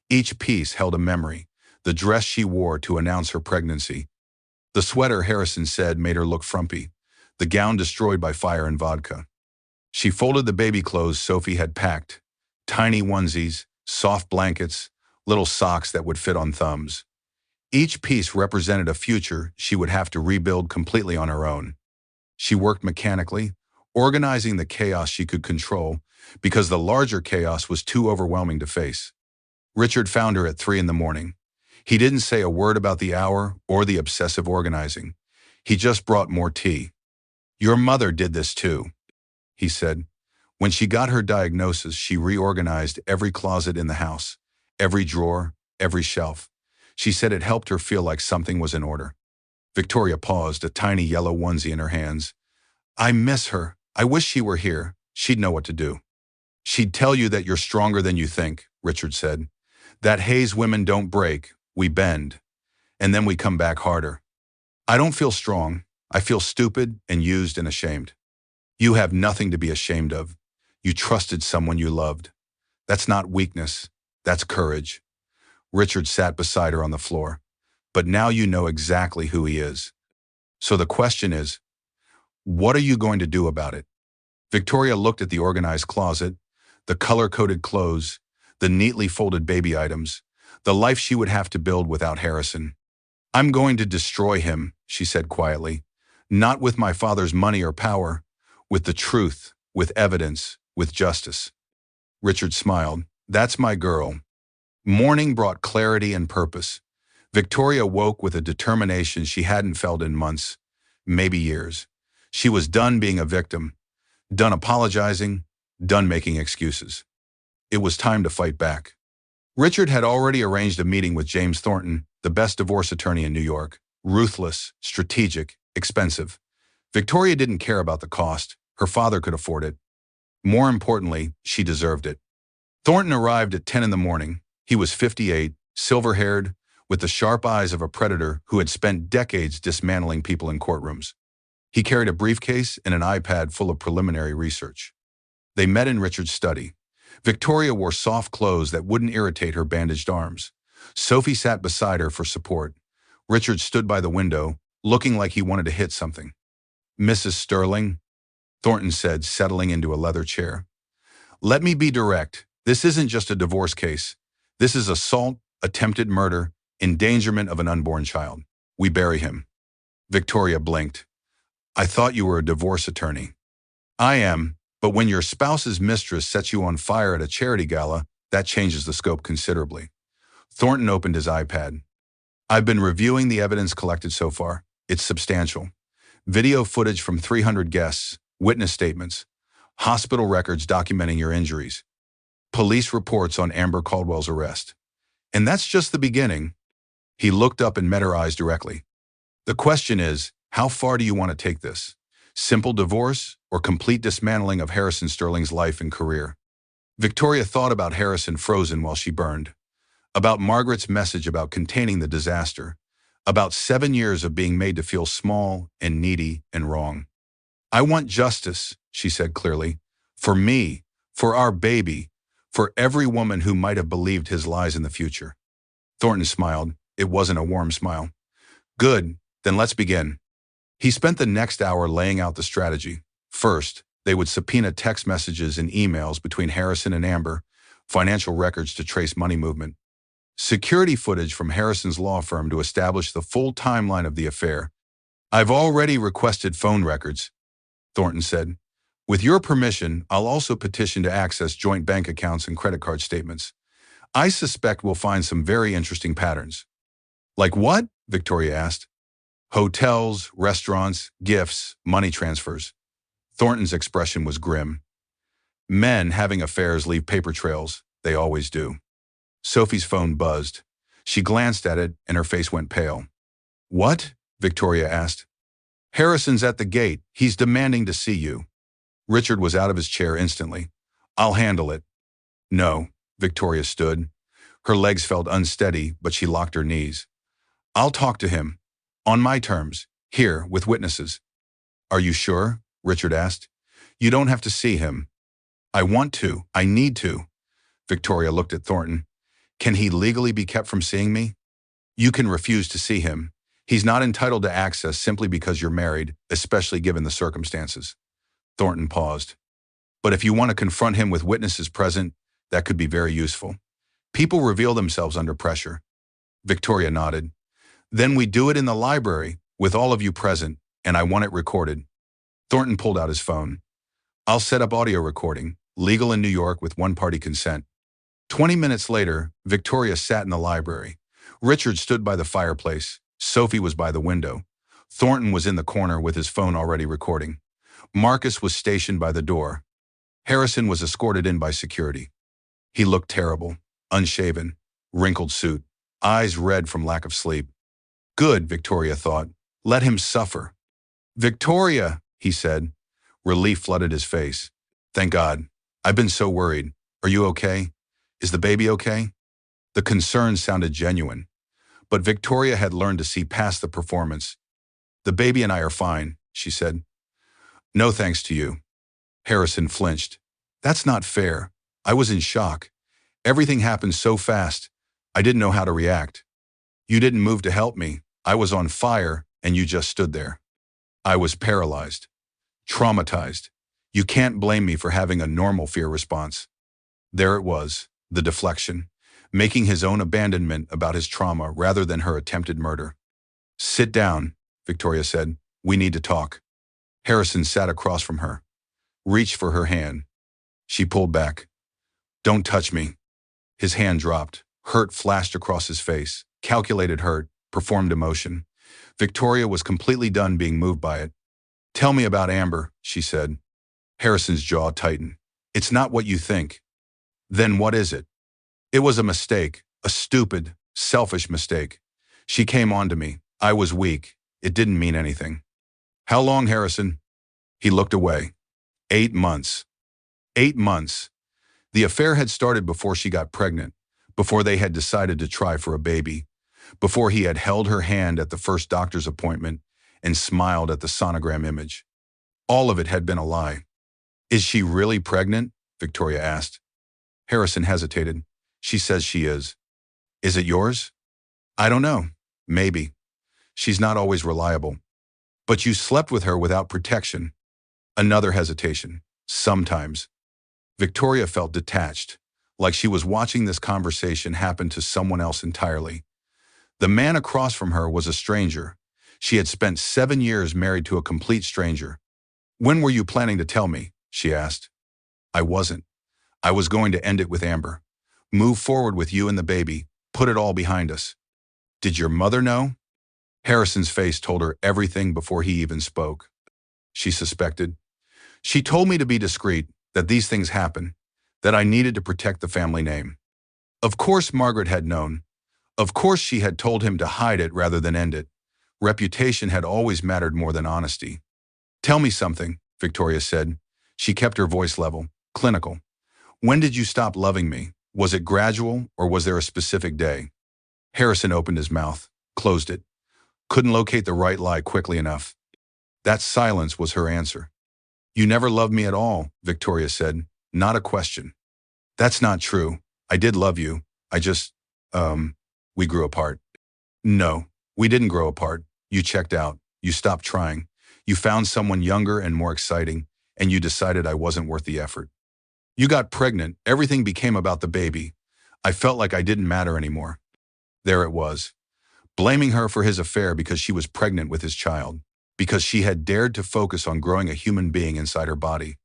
Each piece held a memory, the dress she wore to announce her pregnancy. The sweater, Harrison said, made her look frumpy, the gown destroyed by fire and vodka. She folded the baby clothes Sophie had packed, tiny onesies, soft blankets, little socks that would fit on thumbs. Each piece represented a future she would have to rebuild completely on her own. She worked mechanically, organizing the chaos she could control, because the larger chaos was too overwhelming to face. Richard found her at 3 a.m. He didn't say a word about the hour or the obsessive organizing. He just brought more tea. Your mother did this too, he said. When she got her diagnosis, she reorganized every closet in the house, every drawer, every shelf. She said it helped her feel like something was in order. Victoria paused, a tiny yellow onesie in her hands. I miss her. I wish she were here. She'd know what to do. She'd tell you that you're stronger than you think, Richard said. That Hayes women don't break, we bend. And then we come back harder. I don't feel strong. I feel stupid and used and ashamed. You have nothing to be ashamed of. You trusted someone you loved. That's not weakness. That's courage. Richard sat beside her on the floor. But now you know exactly who he is. So the question is, what are you going to do about it? Victoria looked at the organized closet, the color-coded clothes, the neatly folded baby items, the life she would have to build without Harrison. I'm going to destroy him, she said quietly. Not with my father's money or power, with the truth, with evidence, with justice. Richard smiled. That's my girl. Morning brought clarity and purpose. Victoria woke with a determination she hadn't felt in months. maybe years. She was done being a victim, done apologizing, done making excuses. It was time to fight back. Richard had already arranged a meeting with James Thornton, the best divorce attorney in New York. Ruthless, strategic, expensive. Victoria didn't care about the cost. Her father could afford it. More importantly, she deserved it. Thornton arrived at 10 in the morning. He was 58, silver-haired, with the sharp eyes of a predator who had spent decades dismantling people in courtrooms. He carried a briefcase and an iPad full of preliminary research. They met in Richard's study. Victoria wore soft clothes that wouldn't irritate her bandaged arms. Sophie sat beside her for support. Richard stood by the window, looking like he wanted to hit something. "Mrs. Sterling," Thornton said, settling into a leather chair. "Let me be direct. This isn't just a divorce case. This is assault, attempted murder, endangerment of an unborn child. We bury him." Victoria blinked. "I thought you were a divorce attorney." "I am, but when your spouse's mistress sets you on fire at a charity gala, that changes the scope considerably." Thornton opened his iPad. "I've been reviewing the evidence collected so far. It's substantial. Video footage from 300 guests, witness statements, hospital records documenting your injuries, police reports on Amber Caldwell's arrest. And that's just the beginning." He looked up and met her eyes directly. "The question is, how far do you want to take this? Simple divorce or complete dismantling of Harrison Sterling's life and career?" Victoria thought about Harrison frozen while she burned, about Margaret's message about containing the disaster, about 7 years of being made to feel small and needy and wrong. "I want justice," she said clearly, "for me, for our baby, for every woman who might have believed his lies in the future." Thornton smiled. It wasn't a warm smile. "Good, then let's begin." He spent the next hour laying out the strategy. First, they would subpoena text messages and emails between Harrison and Amber, financial records to trace money movement, security footage from Harrison's law firm to establish the full timeline of the affair. "I've already requested phone records," Thornton said. "With your permission, I'll also petition to access joint bank accounts and credit card statements. I suspect we'll find some very interesting patterns." "Like what?" Victoria asked. "Hotels, restaurants, gifts, money transfers." Thornton's expression was grim. "Men having affairs leave paper trails. They always do." Sophie's phone buzzed. She glanced at it and her face went pale. "What?" Victoria asked. "Harrison's at the gate. He's demanding to see you." Richard was out of his chair instantly. "I'll handle it." "No." Victoria stood. Her legs felt unsteady, but she locked her knees. "I'll talk to him. On my terms. Here, with witnesses." "Are you sure?" Richard asked. "You don't have to see him." "I want to. I need to." Victoria looked at Thornton. "Can he legally be kept from seeing me?" "You can refuse to see him. He's not entitled to access simply because you're married, especially given the circumstances." Thornton paused. "But if you want to confront him with witnesses present, that could be very useful. People reveal themselves under pressure." Victoria nodded. "Then we do it in the library, with all of you present, and I want it recorded." Thornton pulled out his phone. "I'll set up audio recording, legal in New York with one-party consent." 20 minutes later, Victoria sat in the library. Richard stood by the fireplace. Sophie was by the window. Thornton was in the corner with his phone already recording. Marcus was stationed by the door. Harrison was escorted in by security. He looked terrible, unshaven, wrinkled suit, eyes red from lack of sleep. "Good," Victoria thought. "Let him suffer." "Victoria," he said. Relief flooded his face. "Thank God. I've been so worried. Are you okay? Is the baby okay?" The concern sounded genuine. But Victoria had learned to see past the performance. "The baby and I are fine," she said. "No thanks to you." Harrison flinched. "That's not fair. I was in shock. Everything happened so fast. I didn't know how to react. You didn't move to help me. I was on fire, and you just stood there." "I was paralyzed. Traumatized. You can't blame me for having a normal fear response." There it was, the deflection, making his own abandonment about his trauma rather than her attempted murder. "Sit down," Victoria said. "We need to talk." Harrison sat across from her, reached for her hand. She pulled back. "Don't touch me." His hand dropped. Hurt flashed across his face. Calculated hurt, performed emotion. Victoria was completely done being moved by it. Tell me about Amber, she said. Harrison's jaw tightened. It's not what you think. Then what is it? It was a mistake, a stupid, selfish mistake. She came on to me. I was weak. It didn't mean anything. How long, Harrison? He looked away. 8 months. 8 months. The affair had started before she got pregnant, before they had decided to try for a baby, before he had held her hand at the first doctor's appointment and smiled at the sonogram image. All of it had been a lie. Is she really pregnant? Victoria asked. Harrison hesitated. She says she is. Is it yours? I don't know. Maybe. She's not always reliable. But you slept with her without protection. Another hesitation. Sometimes. Victoria felt detached, like she was watching this conversation happen to someone else entirely. The man across from her was a stranger. She had spent 7 years married to a complete stranger. When were you planning to tell me? She asked. I wasn't. I was going to end it with Amber. Move forward with you and the baby. Put it all behind us. Did your mother know? Harrison's face told her everything before he even spoke. She suspected. She told me to be discreet, that these things happen, that I needed to protect the family name. Of course Margaret had known. Of course she had told him to hide it rather than end it. Reputation had always mattered more than honesty. Tell me something, Victoria said. She kept her voice level, clinical. When did you stop loving me? Was it gradual, or was there a specific day? Harrison opened his mouth, closed it. Couldn't locate the right lie quickly enough. That silence was her answer. You never loved me at all, Victoria said. Not a question. That's not true. I did love you. I just, we grew apart. No, we didn't grow apart. You checked out. You stopped trying. You found someone younger and more exciting, and you decided I wasn't worth the effort. You got pregnant. Everything became about the baby. I felt like I didn't matter anymore. There it was. Blaming her for his affair because she was pregnant with his child, because she had dared to focus on growing a human being inside her body.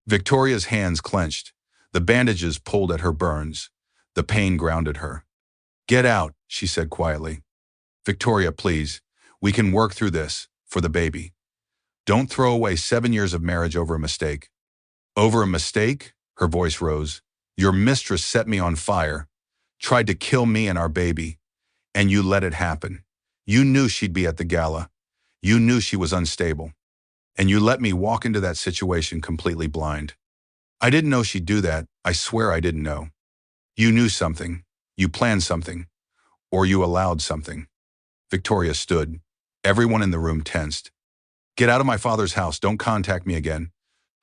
Victoria's hands clenched. The bandages pulled at her burns. The pain grounded her. Get out, she said quietly. Victoria, please. We can work through this, for the baby. Don't throw away 7 years of marriage over a mistake. Over a mistake? Her voice rose. Your mistress set me on fire, tried to kill me and our baby, and you let it happen. You knew she'd be at the gala. You knew she was unstable. And you let me walk into that situation completely blind. I didn't know she'd do that. I swear I didn't know. You knew something. You planned something. Or you allowed something. Victoria stood. Everyone in the room tensed. Get out of my father's house. Don't contact me again.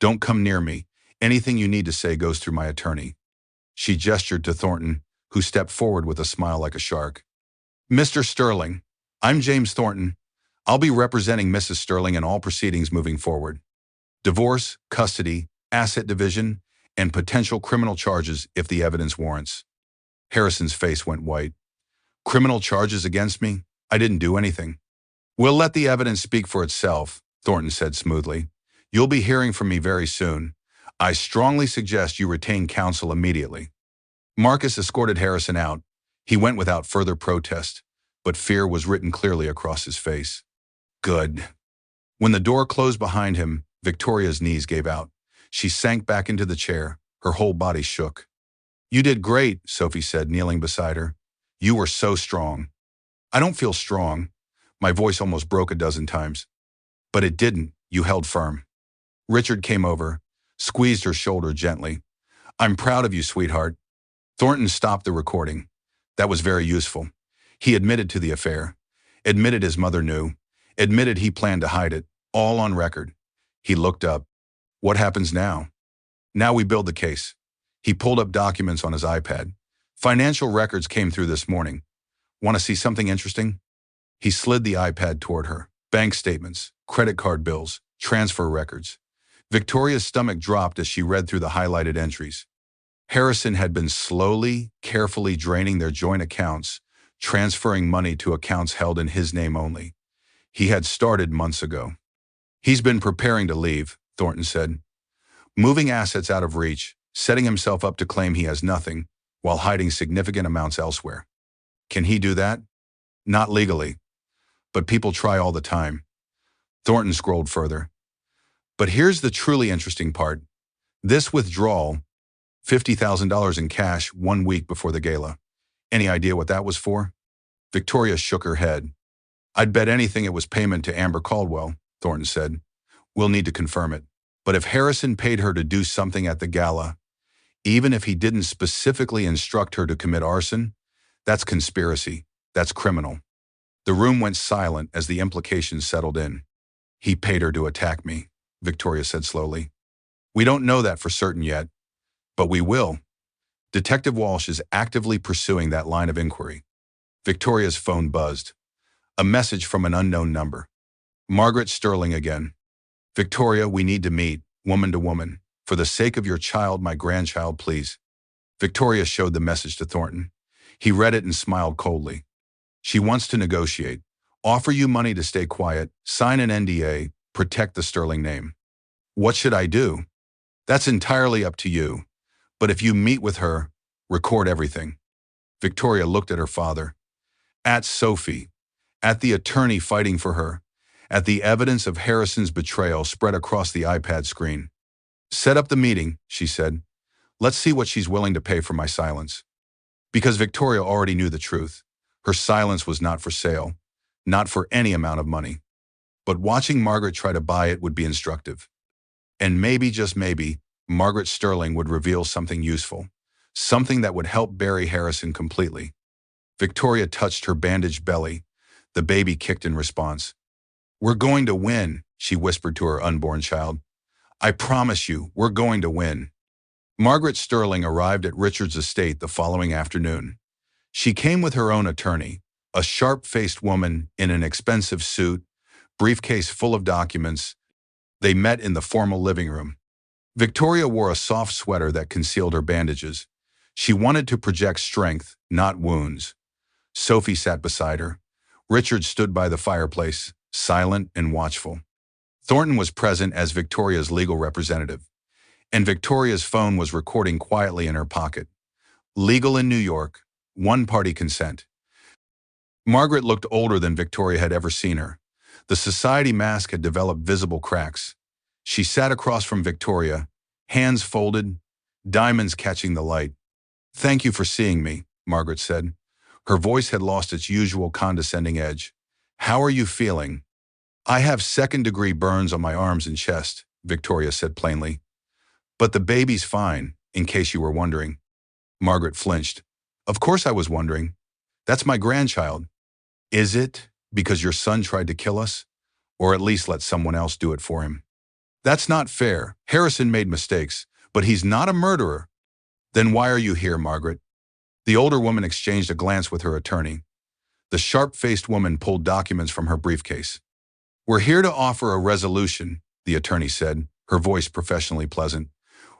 Don't come near me. Anything you need to say goes through my attorney. She gestured to Thornton, who stepped forward with a smile like a shark. Mr. Sterling, I'm James Thornton. I'll be representing Mrs. Sterling in all proceedings moving forward. Divorce, custody, asset division, and potential criminal charges if the evidence warrants. Harrison's face went white. Criminal charges against me? I didn't do anything. We'll let the evidence speak for itself, Thornton said smoothly. You'll be hearing from me very soon. I strongly suggest you retain counsel immediately. Marcus escorted Harrison out. He went without further protest, but fear was written clearly across his face. Good. When the door closed behind him, Victoria's knees gave out. She sank back into the chair. Her whole body shook. You did great, Sophie said, kneeling beside her. You were so strong. I don't feel strong. My voice almost broke a dozen times. But it didn't. You held firm. Richard came over, squeezed her shoulder gently. I'm proud of you, sweetheart. Thornton stopped the recording. That was very useful. He admitted to the affair, admitted his mother knew, admitted he planned to hide it, all on record. He looked up. What happens now? Now we build the case. He pulled up documents on his iPad. Financial records came through this morning. Want to see something interesting? He slid the iPad toward her. Bank statements, credit card bills, transfer records. Victoria's stomach dropped as she read through the highlighted entries. Harrison had been slowly, carefully draining their joint accounts, transferring money to accounts held in his name only. He had started months ago. He's been preparing to leave, Thornton said. Moving assets out of reach, setting himself up to claim he has nothing, while hiding significant amounts elsewhere. Can he do that? Not legally. But people try all the time. Thornton scrolled further. But here's the truly interesting part. This withdrawal, $50,000 in cash 1 week before the gala. Any idea what that was for? Victoria shook her head. I'd bet anything it was payment to Amber Caldwell, Thornton said. We'll need to confirm it. But if Harrison paid her to do something at the gala, even if he didn't specifically instruct her to commit arson, that's conspiracy. That's criminal. The room went silent as the implications settled in. He paid her to attack me, Victoria said slowly. We don't know that for certain yet, but we will. Detective Walsh is actively pursuing that line of inquiry. Victoria's phone buzzed. A message from an unknown number. Margaret Sterling again. Victoria, we need to meet, woman to woman. For the sake of your child, my grandchild, please. Victoria showed the message to Thornton. He read it and smiled coldly. She wants to negotiate. Offer you money to stay quiet, sign an NDA, protect the Sterling name. What should I do? That's entirely up to you. But if you meet with her, record everything. Victoria looked at her father. At Sophie. At the attorney fighting for her. At the evidence of Harrison's betrayal spread across the iPad screen. Set up the meeting, she said. Let's see what she's willing to pay for my silence. Because Victoria already knew the truth. Her silence was not for sale. Not for any amount of money. But watching Margaret try to buy it would be instructive. And maybe, just maybe, Margaret Sterling would reveal something useful. Something that would help bury Harrison completely. Victoria touched her bandaged belly. The baby kicked in response. We're going to win, she whispered to her unborn child. I promise you, we're going to win. Margaret Sterling arrived at Richard's estate the following afternoon. She came with her own attorney, a sharp-faced woman in an expensive suit, briefcase full of documents. They met in the formal living room. Victoria wore a soft sweater that concealed her bandages. She wanted to project strength, not wounds. Sophie sat beside her. Richard stood by the fireplace, silent and watchful. Thornton was present as Victoria's legal representative, and Victoria's phone was recording quietly in her pocket. Legal in New York, one-party consent. Margaret looked older than Victoria had ever seen her. The society mask had developed visible cracks. She sat across from Victoria, hands folded, diamonds catching the light. Thank you for seeing me, Margaret said. Her voice had lost its usual condescending edge. How are you feeling? I have second-degree burns on my arms and chest, Victoria said plainly. But the baby's fine, in case you were wondering. Margaret flinched. Of course I was wondering. That's my grandchild. Is it because your son tried to kill us? Or at least let someone else do it for him? That's not fair. Harrison made mistakes, but he's not a murderer. Then why are you here, Margaret? The older woman exchanged a glance with her attorney. The sharp-faced woman pulled documents from her briefcase. We're here to offer a resolution, the attorney said, her voice professionally pleasant.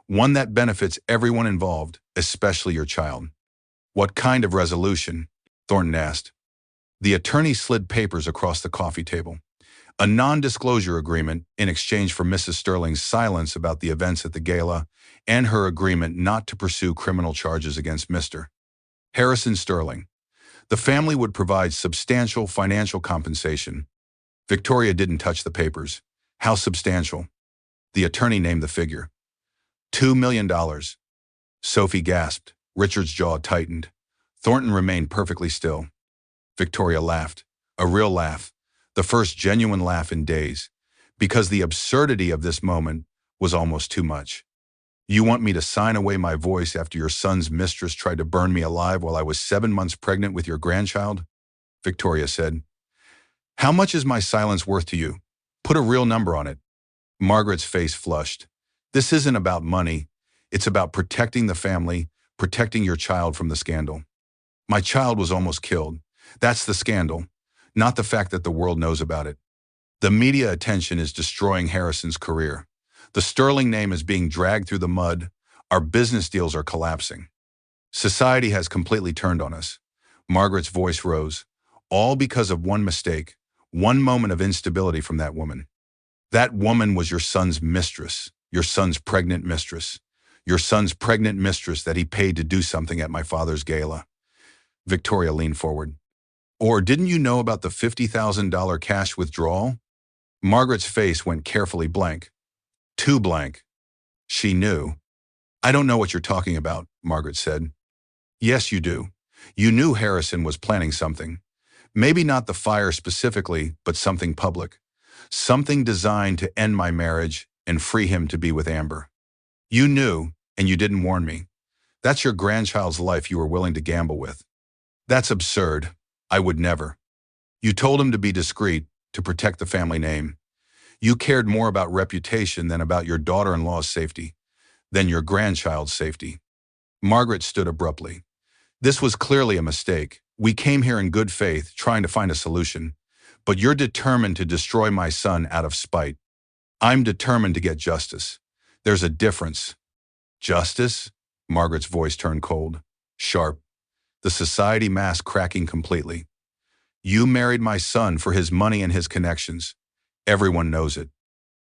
One that benefits everyone involved, especially your child. What kind of resolution? Thornton asked. The attorney slid papers across the coffee table. A non-disclosure agreement in exchange for Mrs. Sterling's silence about the events at the gala and her agreement not to pursue criminal charges against Mr. Harrison Sterling. The family would provide substantial financial compensation. Victoria didn't touch the papers. How substantial? The attorney named the figure. $2 million. Sophie gasped. Richard's jaw tightened. Thornton remained perfectly still. Victoria laughed. A real laugh. The first genuine laugh in days. Because the absurdity of this moment was almost too much. You want me to sign away my voice after your son's mistress tried to burn me alive while I was 7 months pregnant with your grandchild? Victoria said. How much is my silence worth to you? Put a real number on it. Margaret's face flushed. This isn't about money. It's about protecting the family, protecting your child from the scandal. My child was almost killed. That's the scandal, not the fact that the world knows about it. The media attention is destroying Harrison's career. The Sterling name is being dragged through the mud. Our business deals are collapsing. Society has completely turned on us. Margaret's voice rose. All because of one mistake, one moment of instability from that woman. That woman was your son's mistress, your son's pregnant mistress. Your son's pregnant mistress that he paid to do something at my father's gala. Victoria leaned forward. Or didn't you know about the $50,000 cash withdrawal? Margaret's face went carefully blank. Too blank. She knew. I don't know what you're talking about, Margaret said. Yes, you do. You knew Harrison was planning something. Maybe not the fire specifically, but something public. Something designed to end my marriage and free him to be with Amber. You knew, and you didn't warn me. That's your grandchild's life you were willing to gamble with. That's absurd. I would never. You told him to be discreet, to protect the family name. You cared more about reputation than about your daughter-in-law's safety, than your grandchild's safety. Margaret stood abruptly. This was clearly a mistake. We came here in good faith, trying to find a solution. But you're determined to destroy my son out of spite. I'm determined to get justice. There's a difference. Justice? Margaret's voice turned cold, sharp, the society mask cracking completely. You married my son for his money and his connections. Everyone knows it.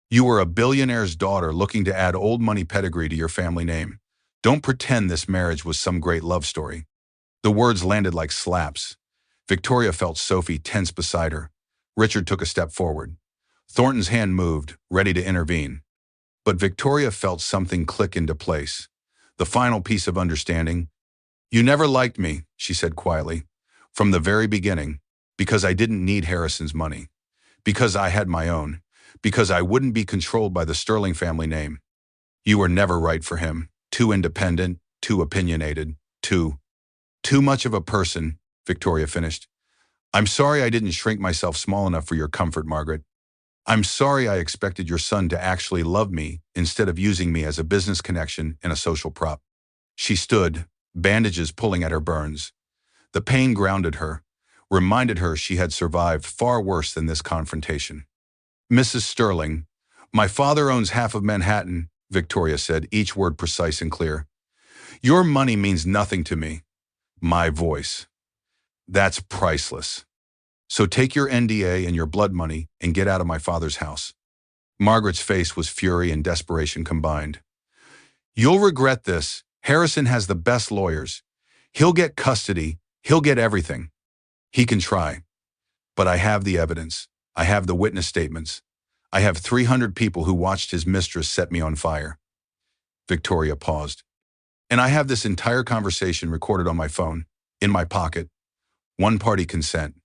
You were a billionaire's daughter looking to add old money pedigree to your family name. Don't pretend this marriage was some great love story. The words landed like slaps. Victoria felt Sophie tense beside her. Richard took a step forward. Thornton's hand moved, ready to intervene. But Victoria felt something click into place. The final piece of understanding. You never liked me, she said quietly, from the very beginning, because I didn't need Harrison's money, because I had my own, because I wouldn't be controlled by the Sterling family name. You were never right for him, too independent, too opinionated, too much of a person, Victoria finished. I'm sorry I didn't shrink myself small enough for your comfort, Margaret. I'm sorry I expected your son to actually love me instead of using me as a business connection and a social prop. She stood, bandages pulling at her burns. The pain grounded her, reminded her she had survived far worse than this confrontation. Mrs. Sterling, my father owns half of Manhattan, Victoria said, each word precise and clear. Your money means nothing to me. My voice. That's priceless. So take your NDA and your blood money and get out of my father's house. Margaret's face was fury and desperation combined. You'll regret this. Harrison has the best lawyers. He'll get custody. He'll get everything. He can try. But I have the evidence. I have the witness statements. I have 300 people who watched his mistress set me on fire. Victoria paused. And I have this entire conversation recorded on my phone, in my pocket. One-party consent.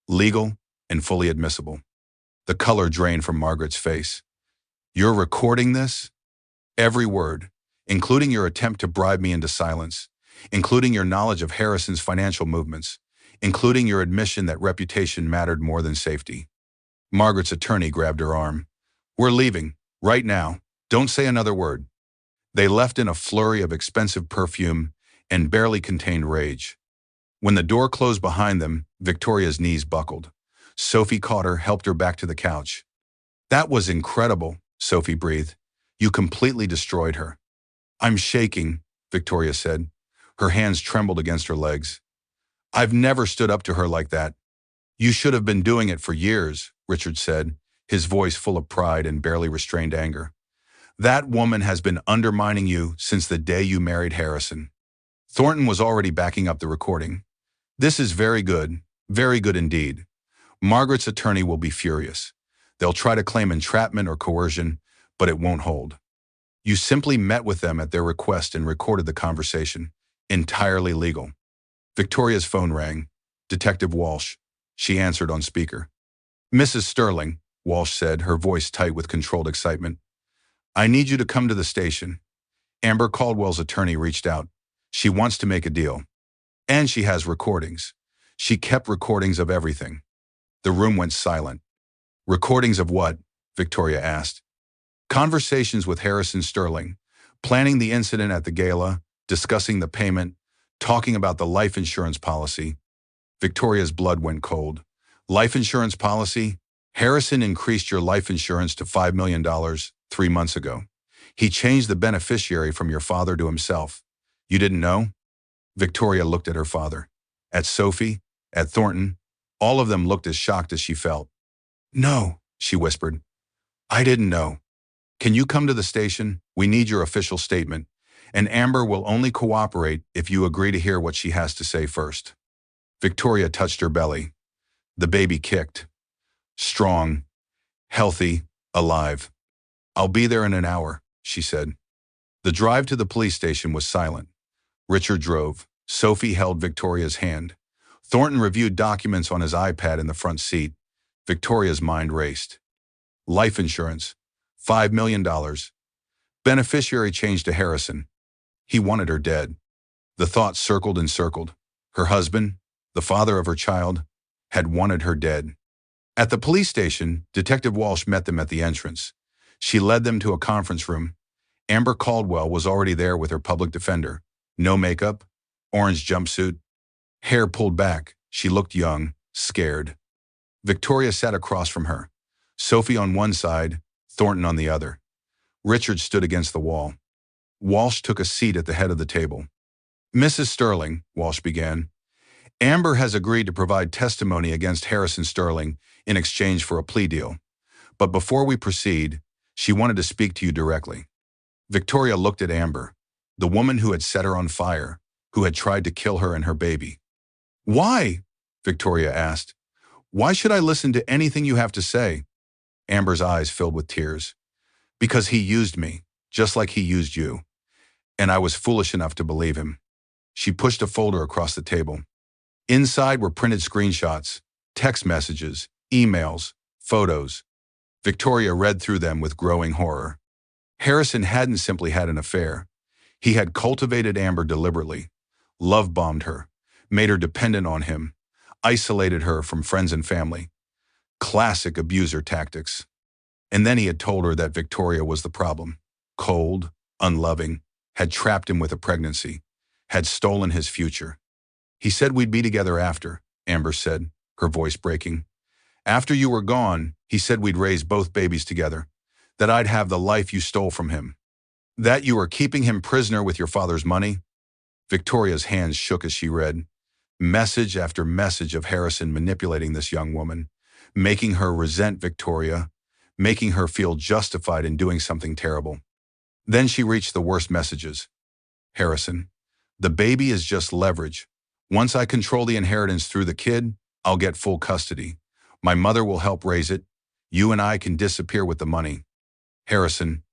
Legal and fully admissible. The color drained from Margaret's face. You're recording this? Every word, including your attempt to bribe me into silence, including your knowledge of Harrison's financial movements, including your admission that reputation mattered more than safety. Margaret's attorney grabbed her arm. We're leaving, right now. Don't say another word. They left in a flurry of expensive perfume and barely contained rage. When the door closed behind them, Victoria's knees buckled. Sophie caught her, helped her back to the couch. That was incredible, Sophie breathed. You completely destroyed her. I'm shaking, Victoria said. Her hands trembled against her legs. I've never stood up to her like that. You should have been doing it for years, Richard said, his voice full of pride and barely restrained anger. That woman has been undermining you since the day you married Harrison. Thornton was already backing up the recording. This is very good indeed. Margaret's attorney will be furious. They'll try to claim entrapment or coercion, but it won't hold. You simply met with them at their request and recorded the conversation. Entirely legal. Victoria's phone rang. Detective Walsh. She answered on speaker. Mrs. Sterling, Walsh said, her voice tight with controlled excitement. I need you to come to the station. Amber Caldwell's attorney reached out. She wants to make a deal. And she has recordings. She kept recordings of everything. The room went silent. Recordings of what? Victoria asked. Conversations with Harrison Sterling, planning the incident at the gala, discussing the payment, talking about the life insurance policy. Victoria's blood went cold. Life insurance policy? Harrison increased your life insurance to $5 million 3 months ago. He changed the beneficiary from your father to himself. You didn't know? Victoria looked at her father. At Sophie, at Thornton, all of them looked as shocked as she felt. No, she whispered. I didn't know. Can you come to the station? We need your official statement. And Amber will only cooperate if you agree to hear what she has to say first. Victoria touched her belly. The baby kicked. Strong, healthy, alive. "I'll be there in an hour," she said. The drive to the police station was silent. Richard drove. Sophie held Victoria's hand. Thornton reviewed documents on his iPad in the front seat. Victoria's mind raced. Life insurance. $5 million. Beneficiary changed to Harrison. He wanted her dead. The thought circled and circled. Her husband, the father of her child, had wanted her dead. At the police station, Detective Walsh met them at the entrance. She led them to a conference room. Amber Caldwell was already there with her public defender. No makeup, orange jumpsuit, hair pulled back. She looked young, scared. Victoria sat across from her. Sophie on one side, Thornton on the other. Richard stood against the wall. Walsh took a seat at the head of the table. "Mrs. Sterling," Walsh began, "Amber has agreed to provide testimony against Harrison Sterling in exchange for a plea deal. But before we proceed, she wanted to speak to you directly." Victoria looked at Amber, the woman who had set her on fire, who had tried to kill her and her baby. "Why?" Victoria asked. "Why should I listen to anything you have to say?" Amber's eyes filled with tears. "Because he used me, just like he used you. And I was foolish enough to believe him." She pushed a folder across the table. Inside were printed screenshots, text messages, emails, photos. Victoria read through them with growing horror. Harrison hadn't simply had an affair. He had cultivated Amber deliberately, love-bombed her, made her dependent on him, isolated her from friends and family. Classic abuser tactics. And then he had told her that Victoria was the problem. Cold, unloving, had trapped him with a pregnancy, had stolen his future. "He said we'd be together after," Amber said, her voice breaking. "After you were gone, he said we'd raise both babies together, that I'd have the life you stole from him. That you were keeping him prisoner with your father's money." Victoria's hands shook as she read. Message after message of Harrison manipulating this young woman, making her resent Victoria, making her feel justified in doing something terrible. Then she reached the worst messages. "Harrison, the baby is just leverage. Once I control the inheritance through the kid, I'll get full custody. My mother will help raise it. You and I can disappear with the money. Harrison,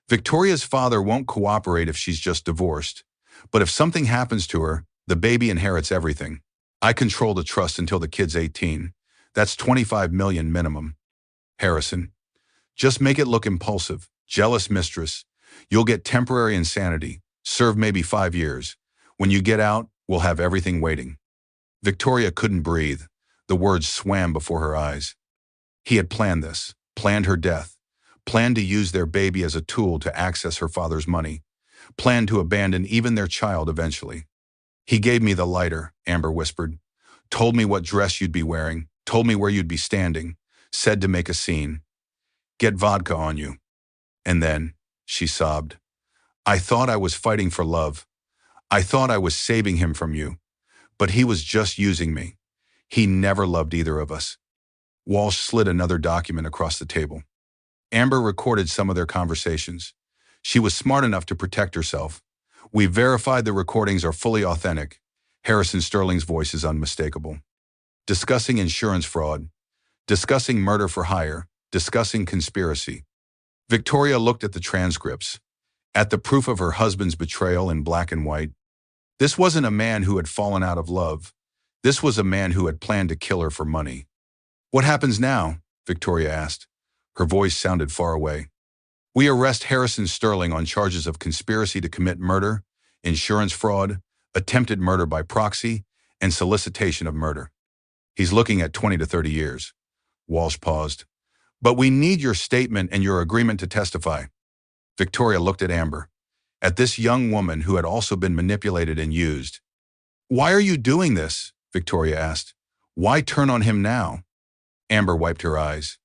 Victoria's father won't cooperate if she's just divorced. But if something happens to her, the baby inherits everything. I control the trust until the kid's 18. That's 25 million minimum. Harrison, just make it look impulsive. Jealous mistress. You'll get temporary insanity. Serve maybe 5 years. When you get out, we'll have everything waiting." Victoria couldn't breathe. The words swam before her eyes. He had planned this, planned her death, planned to use their baby as a tool to access her father's money, planned to abandon even their child eventually. "He gave me the lighter," Amber whispered, "told me what dress you'd be wearing, told me where you'd be standing, said to make a scene. Get vodka on you. And then," she sobbed, "I thought I was fighting for love. I thought I was saving him from you. But he was just using me. He never loved either of us." Walsh slid another document across the table. Amber recorded some of their conversations. She was smart enough to protect herself. "We verified the recordings are fully authentic. Harrison Sterling's voice is unmistakable. Discussing insurance fraud. Discussing murder for hire. Discussing conspiracy." Victoria looked at the transcripts, at the proof of her husband's betrayal in black and white. This wasn't a man who had fallen out of love. This was a man who had planned to kill her for money. "What happens now?" Victoria asked. Her voice sounded far away. "We arrest Harrison Sterling on charges of conspiracy to commit murder, insurance fraud, attempted murder by proxy, and solicitation of murder. He's looking at 20 to 30 years. Walsh paused. "But we need your statement and your agreement to testify." Victoria looked at Amber, at this young woman who had also been manipulated and used. "Why are you doing this?" Victoria asked. "Why turn on him now?" Amber wiped her eyes.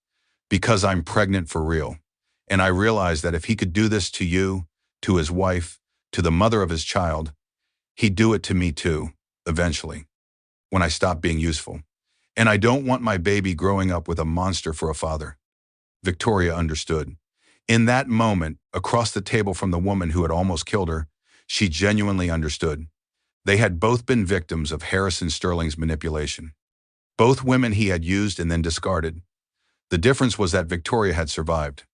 "Because I'm pregnant for real. And I realized that if he could do this to you, to his wife, to the mother of his child, he'd do it to me too, eventually, when I stop being useful. And I don't want my baby growing up with a monster for a father." Victoria understood. In that moment, across the table from the woman who had almost killed her, she genuinely understood. They had both been victims of Harrison Sterling's manipulation. Both women he had used and then discarded. The difference was that Victoria had survived.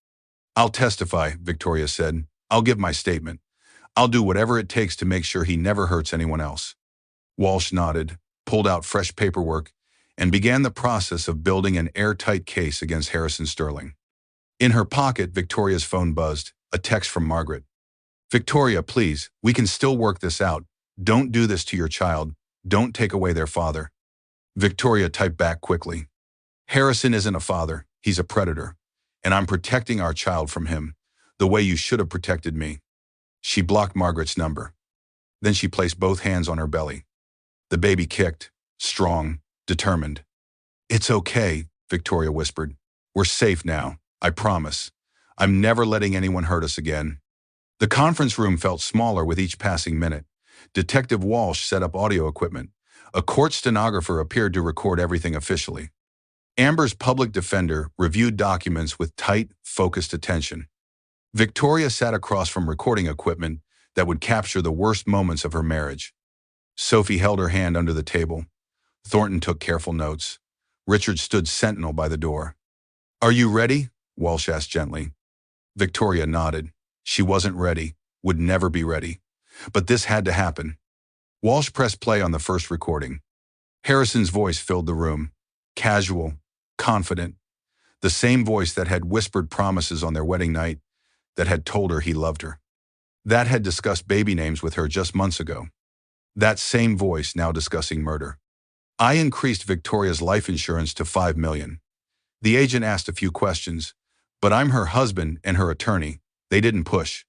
"I'll testify," Victoria said. "I'll give my statement. I'll do whatever it takes to make sure he never hurts anyone else." Walsh nodded, pulled out fresh paperwork, and began the process of building an airtight case against Harrison Sterling. In her pocket, Victoria's phone buzzed, a text from Margaret. "Victoria, please, we can still work this out. Don't do this to your child. Don't take away their father." Victoria typed back quickly. "Harrison isn't a father, he's a predator, and I'm protecting our child from him, the way you should have protected me." She blocked Margaret's number. Then she placed both hands on her belly. The baby kicked, strong, determined. "It's okay," Victoria whispered. "We're safe now, I promise. I'm never letting anyone hurt us again." The conference room felt smaller with each passing minute. Detective Walsh set up audio equipment. A court stenographer appeared to record everything officially. Amber's public defender reviewed documents with tight, focused attention. Victoria sat across from recording equipment that would capture the worst moments of her marriage. Sophie held her hand under the table. Thornton took careful notes. Richard stood sentinel by the door. "Are you ready?" Walsh asked gently. Victoria nodded. She wasn't ready, would never be ready. But this had to happen. Walsh pressed play on the first recording. Harrison's voice filled the room. Casual, confident. The same voice that had whispered promises on their wedding night, that had told her he loved her. That had discussed baby names with her just months ago. That same voice now discussing murder. "I increased Victoria's life insurance to $5 million. The agent asked a few questions, but I'm her husband and her attorney. They didn't push.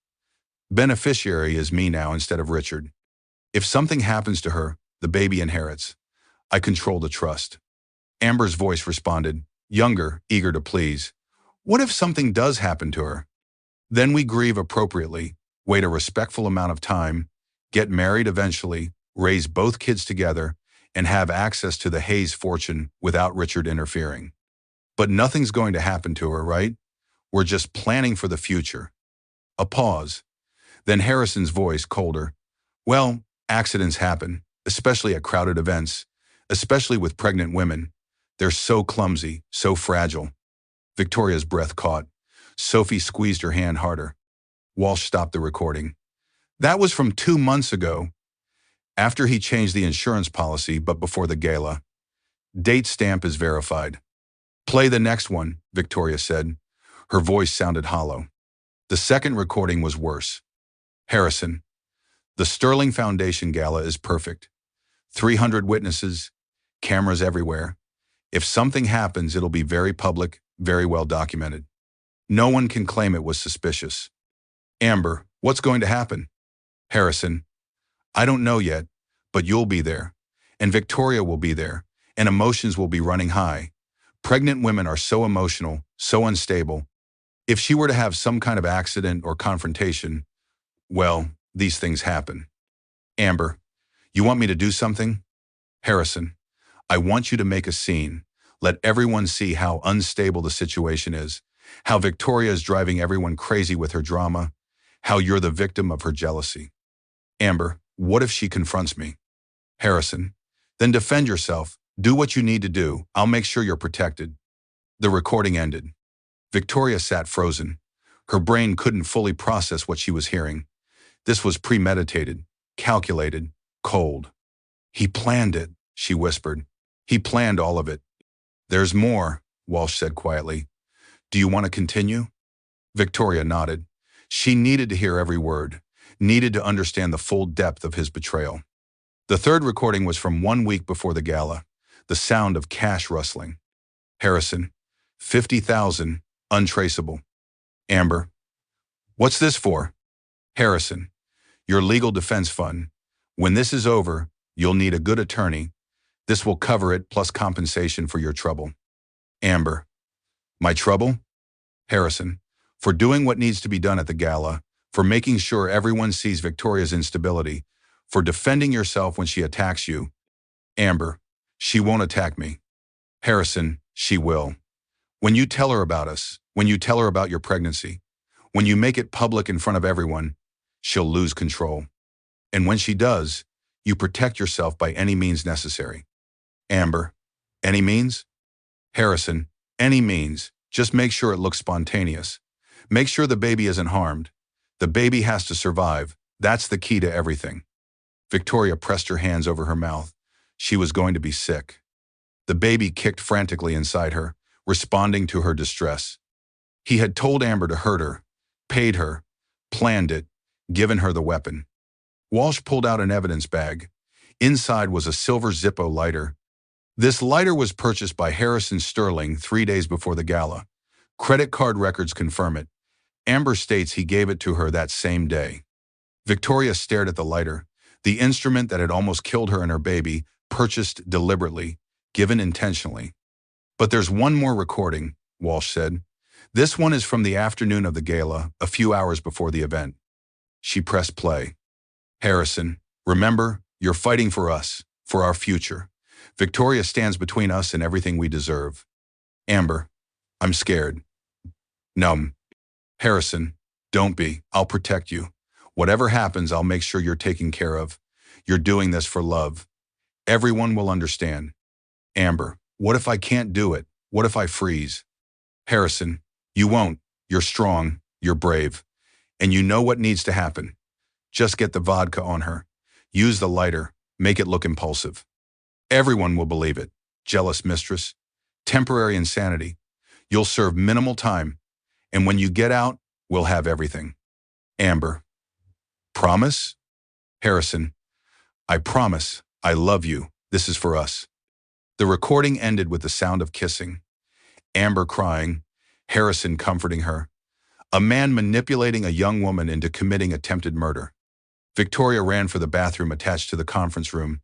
Beneficiary is me now instead of Richard. If something happens to her, the baby inherits. I control the trust." Amber's voice responded, younger, eager to please. "What if something does happen to her?" "Then we grieve appropriately, wait a respectful amount of time, get married eventually, raise both kids together, and have access to the Hayes fortune without Richard interfering. But nothing's going to happen to her, right? We're just planning for the future." A pause. Then Harrison's voice, colder. "Well, accidents happen, especially at crowded events, especially with pregnant women. They're so clumsy, so fragile." Victoria's breath caught. Sophie squeezed her hand harder. Walsh stopped the recording. "That was from 2 months ago, after he changed the insurance policy, but before the gala. Date stamp is verified." "Play the next one," Victoria said. Her voice sounded hollow. The second recording was worse. "Harrison, the Sterling Foundation Gala is perfect. 300 witnesses, cameras everywhere. If something happens, it'll be very public, very well documented. No one can claim it was suspicious." "Amber, what's going to happen?" "Harrison, I don't know yet, but you'll be there. And Victoria will be there, and emotions will be running high. Pregnant women are so emotional, so unstable. If she were to have some kind of accident or confrontation, well, these things happen." "Amber, you want me to do something?" "Harrison, I want you to make a scene. Let everyone see how unstable the situation is, how Victoria is driving everyone crazy with her drama, how you're the victim of her jealousy." "Amber, what if she confronts me?" "Harrison, then defend yourself. Do what you need to do. I'll make sure you're protected." The recording ended. Victoria sat frozen. Her brain couldn't fully process what she was hearing. This was premeditated, calculated, cold. "He planned it," she whispered. "He planned all of it." "There's more," Walsh said quietly. "Do you want to continue?" Victoria nodded. She needed to hear every word, needed to understand the full depth of his betrayal. The third recording was from 1 week before the gala, the sound of cash rustling. "Harrison, 50,000, untraceable." "Amber, what's this for?" "Harrison, your legal defense fund. When this is over, you'll need a good attorney. This will cover it plus compensation for your trouble." "Amber, my trouble?" "Harrison, for doing what needs to be done at the gala, for making sure everyone sees Victoria's instability, for defending yourself when she attacks you." "Amber, she won't attack me." "Harrison, she will. When you tell her about us, when you tell her about your pregnancy, when you make it public in front of everyone, she'll lose control. And when she does, You protect yourself by any means necessary. Amber, any means? Harrison, any means. Just make sure it looks spontaneous. Make sure the baby isn't harmed. The baby has to survive. That's the key to everything. Victoria pressed her hands over her mouth. She was going to be sick. The baby kicked frantically inside her, responding to her distress. He had told Amber to hurt her, paid her, planned it, given her the weapon. Walsh pulled out an evidence bag. Inside was a silver Zippo lighter. This lighter was purchased by Harrison Sterling 3 days before the gala. Credit card records confirm it. Amber states he gave it to her that same day. Victoria stared at the lighter, the instrument that had almost killed her and her baby, purchased deliberately, given intentionally. But there's one more recording, Walsh said. This one is from the afternoon of the gala, a few hours before the event. She pressed play. Harrison, remember, you're fighting for us, for our future. Victoria stands between us and everything we deserve. Amber, I'm scared. Numb. Harrison, don't be. I'll protect you. Whatever happens, I'll make sure you're taken care of. You're doing this for love. Everyone will understand. Amber, what if I can't do it? What if I freeze? Harrison, you won't. You're strong. You're brave. And you know what needs to happen. Just get the vodka on her. Use the lighter. Make it look impulsive. Everyone will believe it. Jealous mistress. Temporary insanity. You'll serve minimal time. And when you get out, we'll have everything. Amber. Promise? Harrison. I promise. I love you. This is for us. The recording ended with the sound of kissing. Amber crying. Harrison comforting her. A man manipulating a young woman into committing attempted murder. Victoria ran for the bathroom attached to the conference room,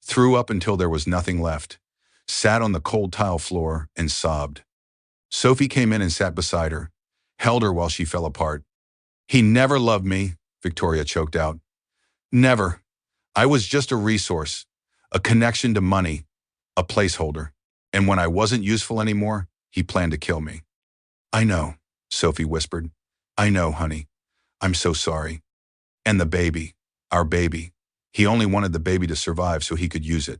threw up until there was nothing left, sat on the cold tile floor, and sobbed. Sophie came in and sat beside her, held her while she fell apart. He never loved me, Victoria choked out. Never. I was just a resource, a connection to money, a placeholder. And when I wasn't useful anymore, he planned to kill me. I know, Sophie whispered. I know, honey. I'm so sorry. And the baby, our baby. He only wanted the baby to survive so he could use it.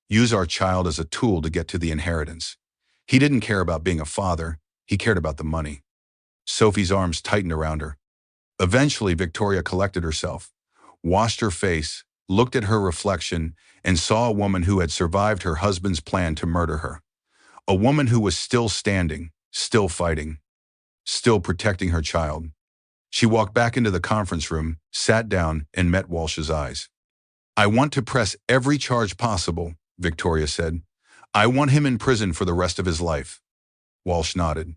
Use our child as a tool to get to the inheritance. He didn't care about being a father. He cared about the money. Sophie's arms tightened around her. Eventually, Victoria collected herself, washed her face, looked at her reflection, and saw a woman who had survived her husband's plan to murder her. A woman who was still standing, still fighting, still protecting her child. She walked back into the conference room, sat down, and met Walsh's eyes. I want to press every charge possible, Victoria said. I want him in prison for the rest of his life. Walsh nodded.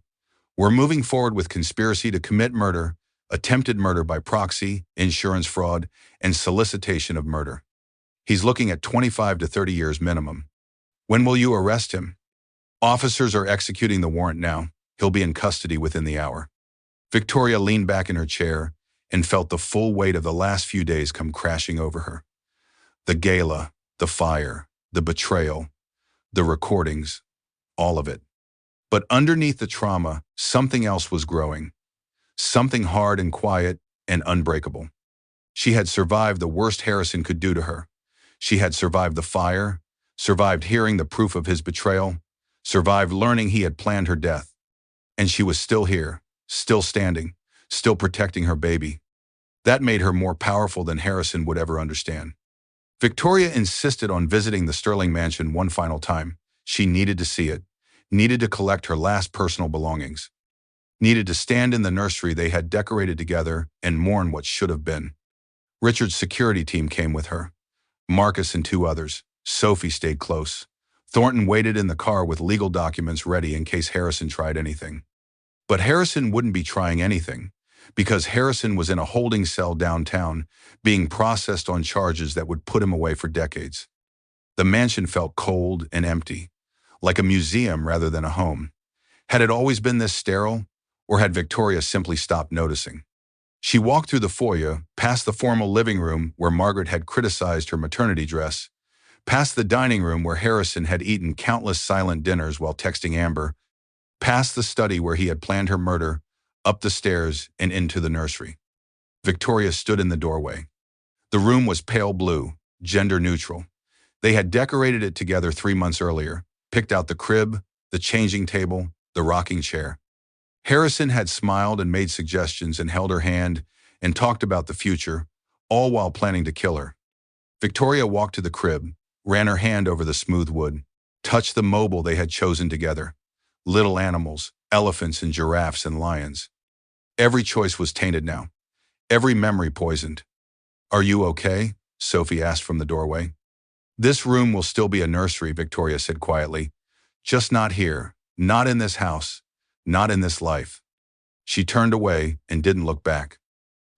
We're moving forward with conspiracy to commit murder, attempted murder by proxy, insurance fraud, and solicitation of murder. He's looking at 25 to 30 years minimum. When will you arrest him? Officers are executing the warrant now. He'll be in custody within the hour. Victoria leaned back in her chair and felt the full weight of the last few days come crashing over her. The gala, the fire, the betrayal, the recordings, all of it. But underneath the trauma, something else was growing. Something hard and quiet and unbreakable. She had survived the worst Harrison could do to her. She had survived the fire, survived hearing the proof of his betrayal, survived learning he had planned her death. And she was still here, still standing, still protecting her baby. That made her more powerful than Harrison would ever understand. Victoria insisted on visiting the Sterling mansion one final time. She needed to see it, needed to collect her last personal belongings, needed to stand in the nursery they had decorated together and mourn what should have been. Richard's security team came with her. Marcus and 2 others. Sophie stayed close. Thornton waited in the car with legal documents ready in case Harrison tried anything. But Harrison wouldn't be trying anything, because Harrison was in a holding cell downtown, being processed on charges that would put him away for decades. The mansion felt cold and empty, like a museum rather than a home. Had it always been this sterile, or had Victoria simply stopped noticing? She walked through the foyer, past the formal living room where Margaret had criticized her maternity dress, past the dining room where Harrison had eaten countless silent dinners while texting Amber, past the study where he had planned her murder, up the stairs and into the nursery. Victoria stood in the doorway. The room was pale blue, gender neutral. They had decorated it together 3 months earlier, picked out the crib, the changing table, the rocking chair. Harrison had smiled and made suggestions and held her hand and talked about the future, all while planning to kill her. Victoria walked to the crib, ran her hand over the smooth wood, touched the mobile they had chosen together. Little animals, elephants and giraffes and lions. Every choice was tainted now. Every memory poisoned. "Are you okay?" Sophie asked from the doorway. "This room will still be a nursery," Victoria said quietly. "Just not here, not in this house, not in this life." She turned away and didn't look back.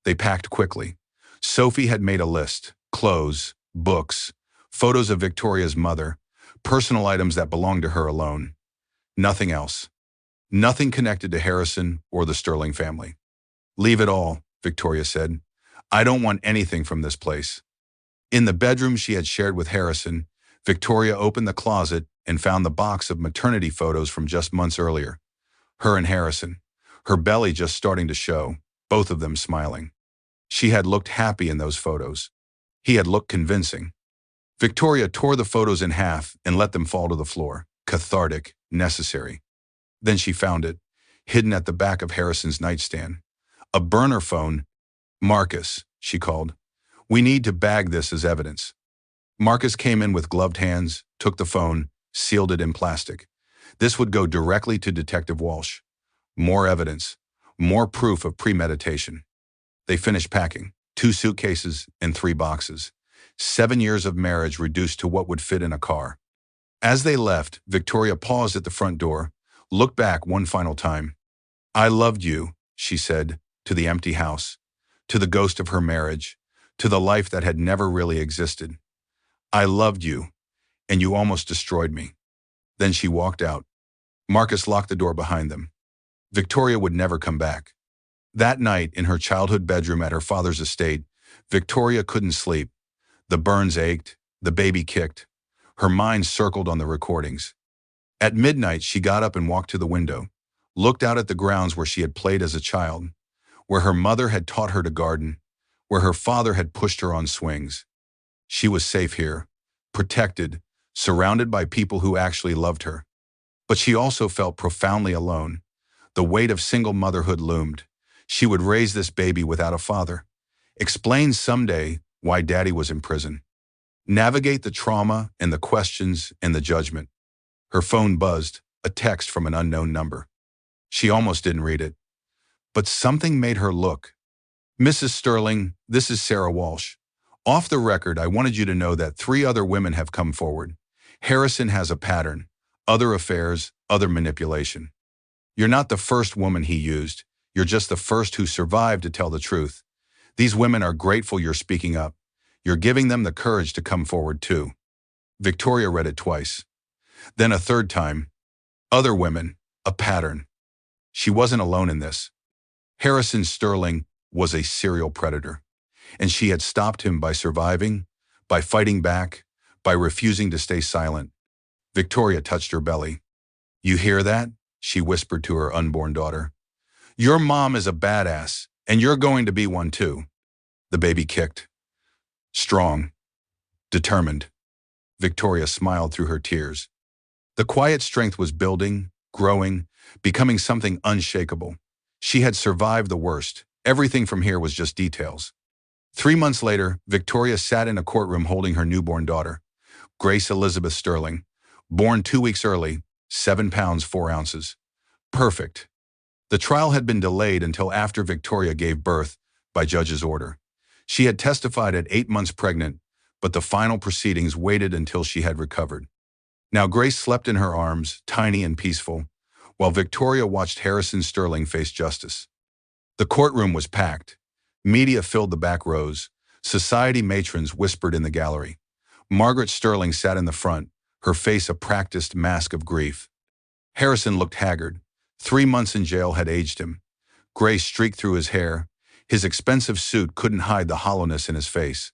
They packed quickly. Sophie had made a list: clothes, books, photos of Victoria's mother, personal items that belonged to her alone. Nothing else. Nothing connected to Harrison or the Sterling family. "Leave it all," Victoria said. "I don't want anything from this place." In the bedroom she had shared with Harrison, Victoria opened the closet and found the box of maternity photos from just months earlier. Her and Harrison, her belly just starting to show, both of them smiling. She had looked happy in those photos. He had looked convincing. Victoria tore the photos in half and let them fall to the floor. Cathartic, necessary. Then she found it, hidden at the back of Harrison's nightstand. A burner phone. "Marcus," she called. "We need to bag this as evidence." Marcus came in with gloved hands, took the phone, sealed it in plastic. This would go directly to Detective Walsh. More evidence, more proof of premeditation. They finished packing, 2 suitcases and 3 boxes. 7 years of marriage reduced to what would fit in a car. As they left, Victoria paused at the front door, looked back one final time. "I loved you," she said, to the empty house, to the ghost of her marriage, to the life that had never really existed. "I loved you, and you almost destroyed me." Then she walked out. Marcus locked the door behind them. Victoria would never come back. That night, in her childhood bedroom at her father's estate, Victoria couldn't sleep. The burns ached, the baby kicked. Her mind circled on the recordings. At midnight, she got up and walked to the window, looked out at the grounds where she had played as a child, where her mother had taught her to garden, where her father had pushed her on swings. She was safe here, protected, surrounded by people who actually loved her. But she also felt profoundly alone. The weight of single motherhood loomed. She would raise this baby without a father. Explain someday why daddy was in prison. Navigate the trauma and the questions and the judgment. Her phone buzzed, a text from an unknown number. She almost didn't read it. But something made her look. "Mrs. Sterling, this is Sarah Walsh. Off the record, I wanted you to know that 3 other women have come forward. Harrison has a pattern, other affairs, other manipulation. You're not the first woman he used. You're just the first who survived to tell the truth. These women are grateful you're speaking up. You're giving them the courage to come forward too." Victoria read it twice. Then a third time. Other women, a pattern. She wasn't alone in this. Harrison Sterling was a serial predator, and she had stopped him by surviving, by fighting back, by refusing to stay silent. Victoria touched her belly. "You hear that?" she whispered to her unborn daughter. "Your mom is a badass, and you're going to be one too." The baby kicked. Strong. Determined. Victoria smiled through her tears. The quiet strength was building, growing, becoming something unshakable. She had survived the worst. Everything from here was just details. 3 months later, Victoria sat in a courtroom holding her newborn daughter, Grace Elizabeth Sterling, born 2 weeks early, 7 pounds 4 ounces. Perfect. The trial had been delayed until after Victoria gave birth by judge's order. She had testified at 8 months pregnant, but the final proceedings waited until she had recovered. Now Grace slept in her arms, tiny and peaceful, while Victoria watched Harrison Sterling face justice. The courtroom was packed. Media filled the back rows. Society matrons whispered in the gallery. Margaret Sterling sat in the front, her face a practiced mask of grief. Harrison looked haggard. 3 months in jail had aged him. Gray streaked through his hair. His expensive suit couldn't hide the hollowness in his face.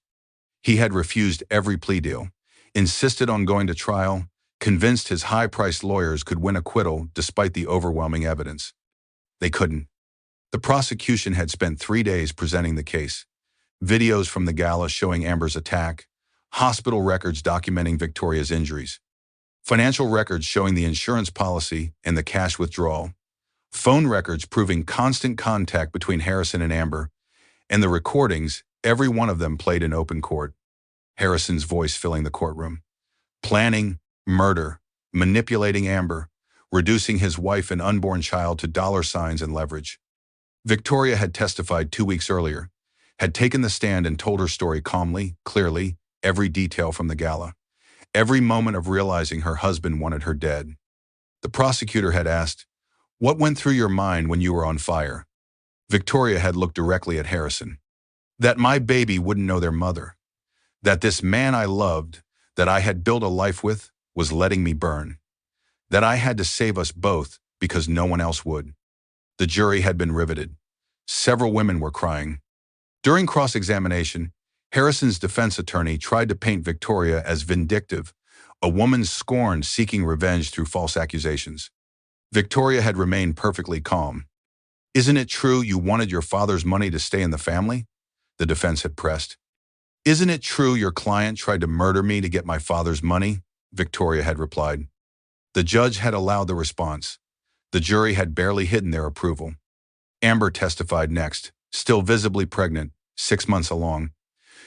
He had refused every plea deal, insisted on going to trial, convinced his high-priced lawyers could win acquittal despite the overwhelming evidence. They couldn't. The prosecution had spent 3 days presenting the case. Videos from the Gala showing Amber's attack, hospital records documenting Victoria's injuries, financial records showing the insurance policy and the cash withdrawal, phone records proving constant contact between Harrison and Amber, and the recordings, every one of them played in open court. Harrison's voice filling the courtroom. Planning, murder, manipulating Amber, reducing his wife and unborn child to dollar signs and leverage. Victoria had testified 2 weeks earlier, had taken the stand and told her story calmly, clearly, every detail from the gala, every moment of realizing her husband wanted her dead. The prosecutor had asked, "What went through your mind when you were on fire?" Victoria had looked directly at Harrison. "That my baby wouldn't know their mother. That this man I loved, that I had built a life with, was letting me burn. That I had to save us both because no one else would." The jury had been riveted. Several women were crying. During cross-examination, Harrison's defense attorney tried to paint Victoria as vindictive, a woman scorned seeking revenge through false accusations. Victoria had remained perfectly calm. "Isn't it true you wanted your father's money to stay in the family?" the defense had pressed. "Isn't it true your client tried to murder me to get my father's money?" Victoria had replied. The judge had allowed the response. The jury had barely hidden their approval. Amber testified next, still visibly pregnant, 6 months along.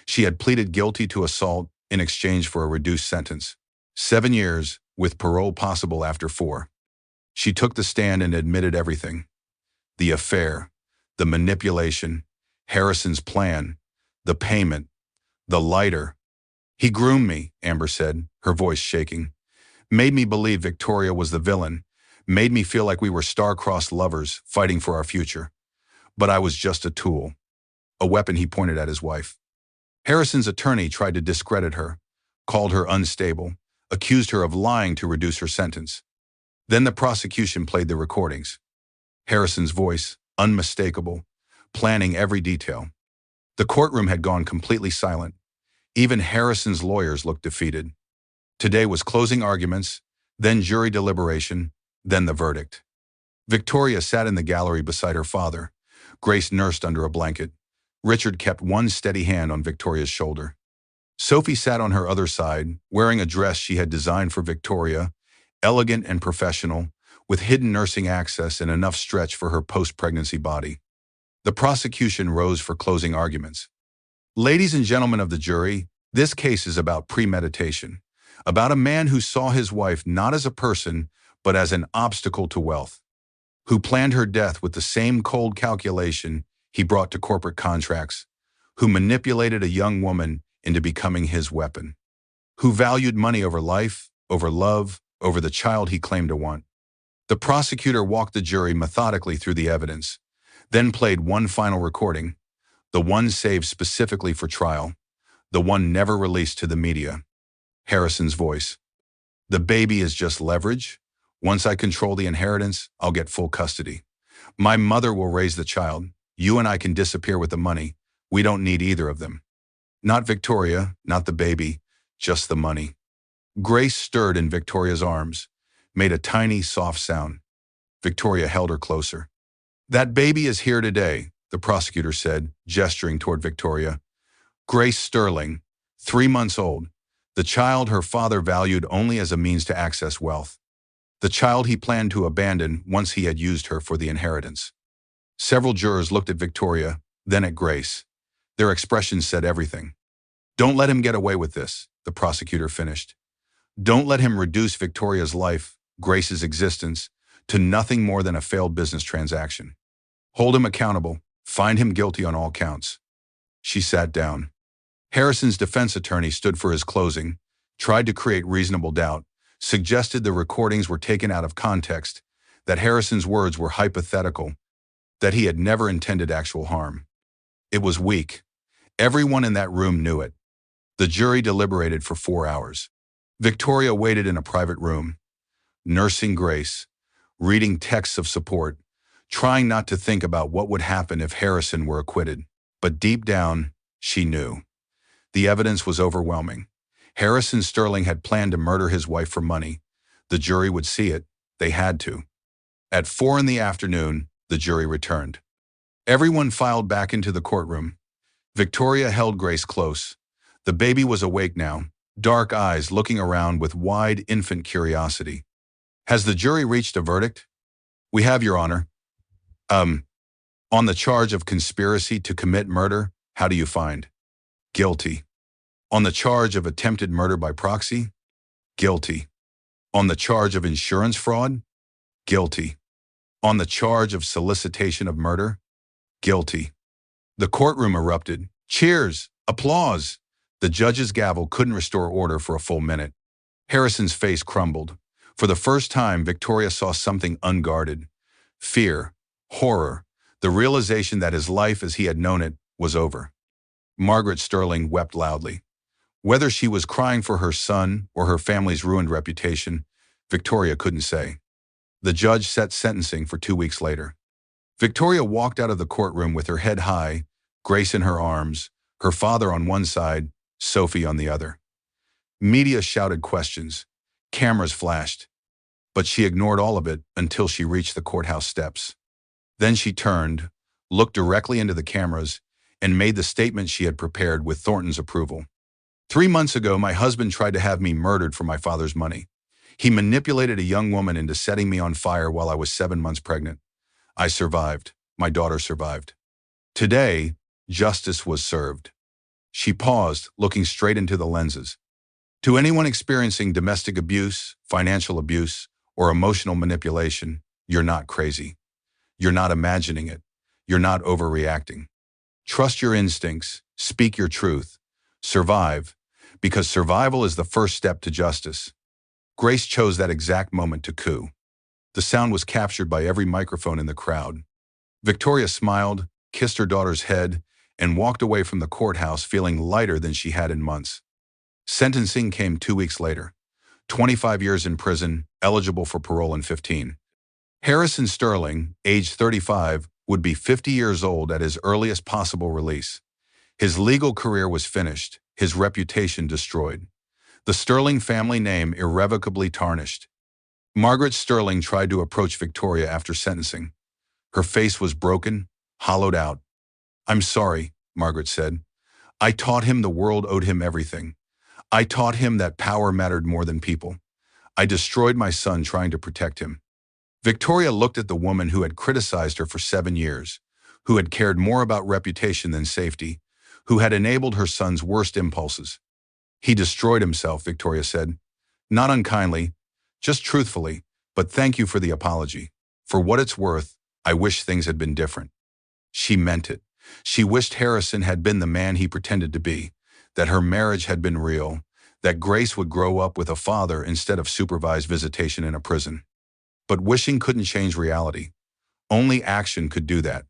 She had pleaded guilty to assault in exchange for a reduced sentence. 7 years, with parole possible after 4. She took the stand and admitted everything. The affair, the manipulation, Harrison's plan, the payment, the lighter. "He groomed me," Amber said, her voice shaking. "Made me believe Victoria was the villain, made me feel like we were star-crossed lovers fighting for our future. But I was just a tool." A weapon he pointed at his wife. Harrison's attorney tried to discredit her, called her unstable, accused her of lying to reduce her sentence. Then the prosecution played the recordings. Harrison's voice, unmistakable, planning every detail. The courtroom had gone completely silent. Even Harrison's lawyers looked defeated. Today was closing arguments, then jury deliberation, then the verdict. Victoria sat in the gallery beside her father. Grace nursed under a blanket. Richard kept one steady hand on Victoria's shoulder. Sophie sat on her other side, wearing a dress she had designed for Victoria, elegant and professional, with hidden nursing access and enough stretch for her post-pregnancy body. The prosecution rose for closing arguments. "Ladies and gentlemen of the jury, this case is about premeditation, about a man who saw his wife not as a person, but as an obstacle to wealth, who planned her death with the same cold calculation he brought to corporate contracts, who manipulated a young woman into becoming his weapon, who valued money over life, over love, over the child he claimed to want." The prosecutor walked the jury methodically through the evidence, then played one final recording, the one saved specifically for trial, the one never released to the media. Harrison's voice. "The baby is just leverage. Once I control the inheritance, I'll get full custody. My mother will raise the child. You and I can disappear with the money. We don't need either of them. Not Victoria, not the baby, just the money." Grace stirred in Victoria's arms, made a tiny, soft sound. Victoria held her closer. "That baby is here today," the prosecutor said, gesturing toward Victoria. "Grace Sterling, 3 months old. The child her father valued only as a means to access wealth. The child he planned to abandon once he had used her for the inheritance." Several jurors looked at Victoria, then at Grace. Their expressions said everything. "Don't let him get away with this," the prosecutor finished. "Don't let him reduce Victoria's life, Grace's existence, to nothing more than a failed business transaction. Hold him accountable, find him guilty on all counts." She sat down. Harrison's defense attorney stood for his closing, tried to create reasonable doubt, suggested the recordings were taken out of context, that Harrison's words were hypothetical, that he had never intended actual harm. It was weak. Everyone in that room knew it. The jury deliberated for 4 hours. Victoria waited in a private room, nursing Grace, reading texts of support, trying not to think about what would happen if Harrison were acquitted. But deep down, she knew. The evidence was overwhelming. Harrison Sterling had planned to murder his wife for money. The jury would see it. They had to. At 4 in the afternoon, the jury returned. Everyone filed back into the courtroom. Victoria held Grace close. The baby was awake now, dark eyes looking around with wide infant curiosity. Has the jury reached a verdict? We have, Your Honor. On the charge of conspiracy to commit murder, how do you find? Guilty. On the charge of attempted murder by proxy? Guilty. On the charge of insurance fraud? Guilty. On the charge of solicitation of murder? Guilty. The courtroom erupted. Cheers! Applause! The judge's gavel couldn't restore order for a full minute. Harrison's face crumbled. For the first time, Victoria saw something unguarded. Fear, horror, the realization that his life as he had known it was over. Margaret Sterling wept loudly. Whether she was crying for her son or her family's ruined reputation, Victoria couldn't say. The judge set sentencing for 2 weeks later. Victoria walked out of the courtroom with her head high, Grace in her arms, her father on one side, Sophie on the other. Media shouted questions. Cameras flashed. But she ignored all of it until she reached the courthouse steps. Then she turned, looked directly into the cameras, and made the statement she had prepared with Thornton's approval. 3 months ago, my husband tried to have me murdered for my father's money. He manipulated a young woman into setting me on fire while I was 7 months pregnant. I survived. My daughter survived. Today, justice was served. She paused, looking straight into the lenses. To anyone experiencing domestic abuse, financial abuse, or emotional manipulation, you're not crazy. You're not imagining it. You're not overreacting. Trust your instincts, speak your truth, survive, because survival is the first step to justice. Grace chose that exact moment to coo. The sound was captured by every microphone in the crowd. Victoria smiled, kissed her daughter's head, and walked away from the courthouse feeling lighter than she had in months. Sentencing came 2 weeks later. 25 years in prison, eligible for parole in 15. Harrison Sterling, age 35, would be 50 years old at his earliest possible release. His legal career was finished, his reputation destroyed. The Sterling family name irrevocably tarnished. Margaret Sterling tried to approach Victoria after sentencing. Her face was broken, hollowed out. I'm sorry, Margaret said. I taught him the world owed him everything. I taught him that power mattered more than people. I destroyed my son trying to protect him. Victoria looked at the woman who had criticized her for 7 years, who had cared more about reputation than safety, who had enabled her son's worst impulses. He destroyed himself, Victoria said. Not unkindly, just truthfully, but thank you for the apology. For what it's worth, I wish things had been different. She meant it. She wished Harrison had been the man he pretended to be, that her marriage had been real, that Grace would grow up with a father instead of supervised visitation in a prison. But wishing couldn't change reality. Only action could do that.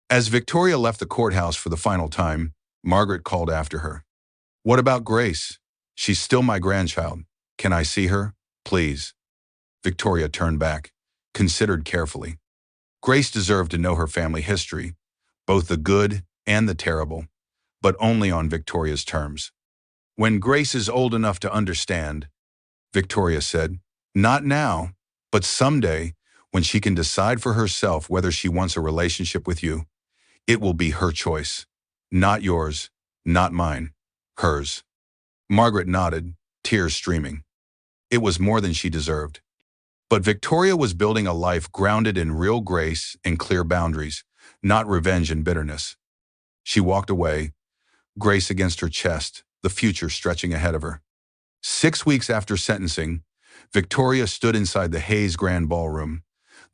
As Victoria left the courthouse for the final time, Margaret called after her. What about Grace? She's still my grandchild. Can I see her? Please. Victoria turned back, considered carefully. Grace deserved to know her family history, both the good and the terrible, but only on Victoria's terms. When Grace is old enough to understand, Victoria said, not now, but someday, when she can decide for herself whether she wants a relationship with you, it will be her choice. Not yours, not mine, hers. Margaret nodded, tears streaming. It was more than she deserved. But Victoria was building a life grounded in real grace and clear boundaries, not revenge and bitterness. She walked away, Grace against her chest, the future stretching ahead of her. 6 weeks after sentencing, Victoria stood inside the Hayes Grand Ballroom,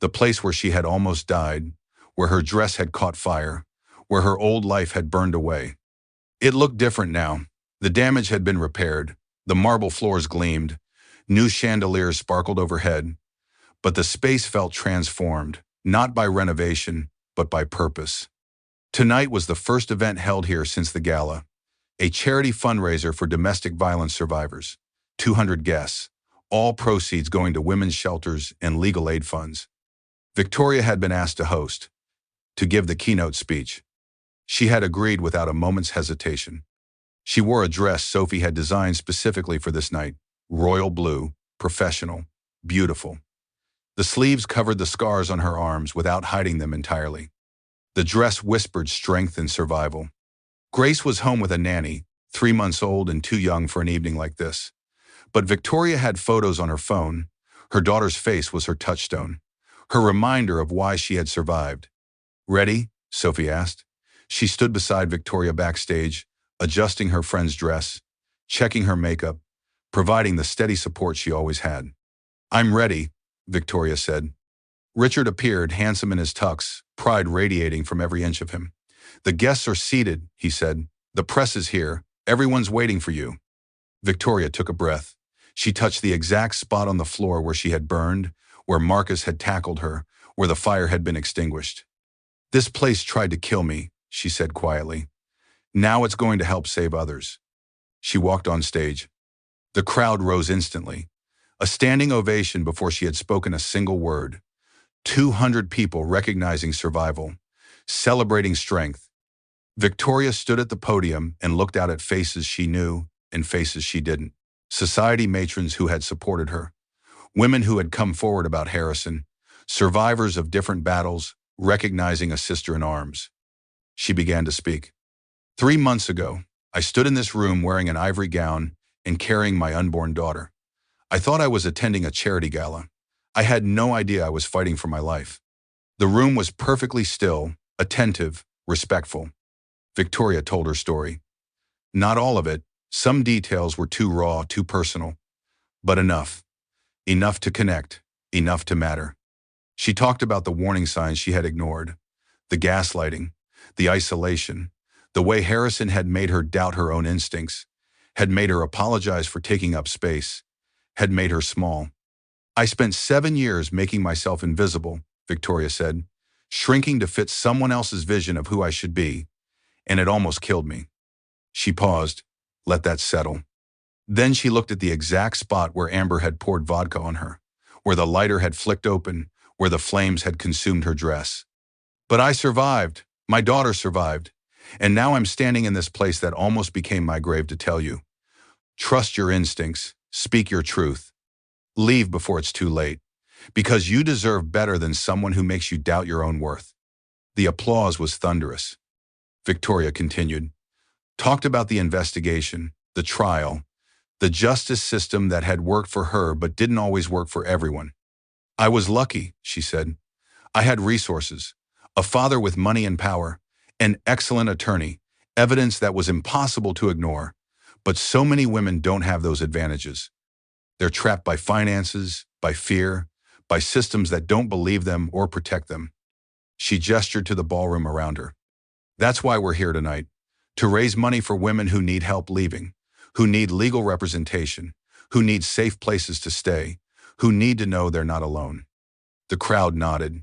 the place where she had almost died, where her dress had caught fire, where her old life had burned away. It looked different now. The damage had been repaired, the marble floors gleamed, new chandeliers sparkled overhead, but the space felt transformed, not by renovation, but by purpose. Tonight was the first event held here since the Gala, a charity fundraiser for domestic violence survivors. 200 guests, all proceeds going to women's shelters and legal aid funds. Victoria had been asked to host, to give the keynote speech. She had agreed without a moment's hesitation. She wore a dress Sophie had designed specifically for this night, royal blue, professional, beautiful. The sleeves covered the scars on her arms without hiding them entirely. The dress whispered strength and survival. Grace was home with a nanny, 3 months old and too young for an evening like this. But Victoria had photos on her phone. Her daughter's face was her touchstone, her reminder of why she had survived. "Ready?" Sophie asked. She stood beside Victoria backstage, adjusting her friend's dress, checking her makeup, providing the steady support she always had. "I'm ready," Victoria said. Richard appeared, handsome in his tux, pride radiating from every inch of him. "The guests are seated," he said. "The press is here. Everyone's waiting for you." Victoria took a breath. She touched the exact spot on the floor where she had burned, where Marcus had tackled her, where the fire had been extinguished. "This place tried to kill me," she said quietly. "Now it's going to help save others." She walked on stage. The crowd rose instantly. A standing ovation before she had spoken a single word. 200 people recognizing survival, celebrating strength. Victoria stood at the podium and looked out at faces she knew and faces she didn't. Society matrons who had supported her. Women who had come forward about Harrison. Survivors of different battles, recognizing a sister in arms. She began to speak. "3 months ago, I stood in this room wearing an ivory gown and carrying my unborn daughter. I thought I was attending a charity gala. I had no idea I was fighting for my life. The room was perfectly still, attentive, respectful." Victoria told her story. Not all of it. Some details were too raw, too personal. But enough. Enough to connect. Enough to matter. She talked about the warning signs she had ignored. The gaslighting. The isolation. The way Harrison had made her doubt her own instincts. Had made her apologize for taking up space. Had made her small. "I spent 7 years making myself invisible," Victoria said, "shrinking to fit someone else's vision of who I should be, and it almost killed me." She paused, let that settle. Then she looked at the exact spot where Amber had poured vodka on her, where the lighter had flicked open, where the flames had consumed her dress. "But I survived. My daughter survived. And now I'm standing in this place that almost became my grave to tell you. Trust your instincts. Speak your truth. Leave before it's too late. Because you deserve better than someone who makes you doubt your own worth." The applause was thunderous. Victoria continued. Talked about the investigation, the trial, the justice system that had worked for her but didn't always work for everyone. "I was lucky," she said. "I had resources, a father with money and power, an excellent attorney, evidence that was impossible to ignore. But so many women don't have those advantages. They're trapped by finances, by fear, by systems that don't believe them or protect them." She gestured to the ballroom around her. "That's why we're here tonight, to raise money for women who need help leaving, who need legal representation, who need safe places to stay, who need to know they're not alone." The crowd nodded.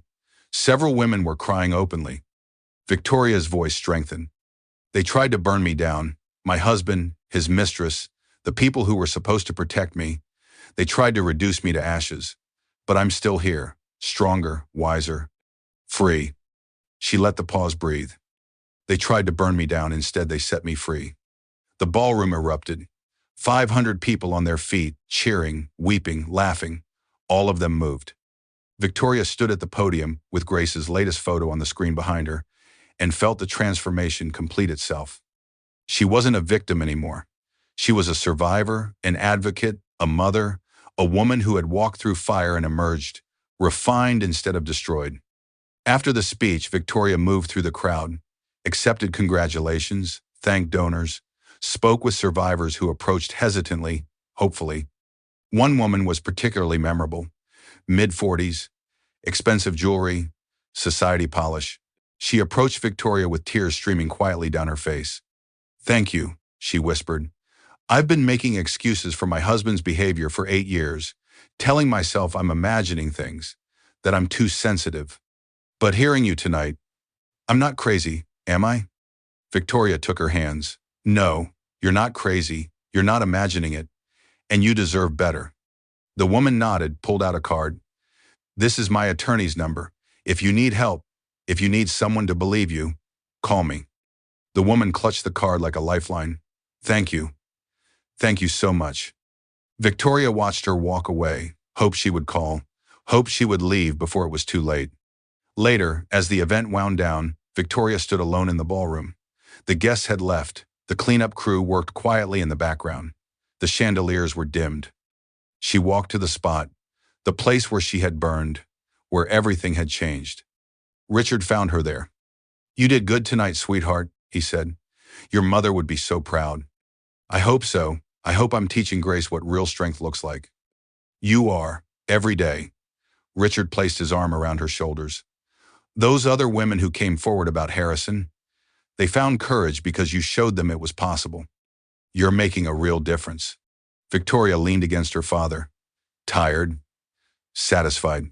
Several women were crying openly. Victoria's voice strengthened. "They tried to burn me down. My husband, his mistress, the people who were supposed to protect me. They tried to reduce me to ashes. But I'm still here, stronger, wiser, free." She let the pause breathe. "They tried to burn me down. Instead, they set me free." The ballroom erupted. 500 people on their feet, cheering, weeping, laughing. All of them moved. Victoria stood at the podium with Grace's latest photo on the screen behind her and felt the transformation complete itself. She wasn't a victim anymore. She was a survivor, an advocate, a mother, a woman who had walked through fire and emerged, refined instead of destroyed. After the speech, Victoria moved through the crowd, accepted congratulations, thanked donors, spoke with survivors who approached hesitantly, hopefully. One woman was particularly memorable. Mid-40s, expensive jewelry, society polish. She approached Victoria with tears streaming quietly down her face. "Thank you," she whispered. "I've been making excuses for my husband's behavior for 8 years, telling myself I'm imagining things, that I'm too sensitive. But hearing you tonight, I'm not crazy, am I?" Victoria took her hands. "No, you're not crazy, you're not imagining it, and you deserve better." The woman nodded, pulled out a card. "This is my attorney's number. If you need help, if you need someone to believe you, call me." The woman clutched the card like a lifeline. "Thank you. Thank you so much." Victoria watched her walk away, hoped she would call, hoped she would leave before it was too late. Later, as the event wound down, Victoria stood alone in the ballroom. The guests had left, The cleanup crew worked quietly in the background. The chandeliers were dimmed. She walked to the spot, the place where she had burned, where everything had changed. Richard found her there. "You did good tonight, sweetheart," he said. "Your mother would be so proud." "I hope so. I hope I'm teaching Grace what real strength looks like." "You are, every day." Richard placed his arm around her shoulders. "Those other women who came forward about Harrison, they found courage because you showed them it was possible. You're making a real difference." Victoria leaned against her father, tired, satisfied,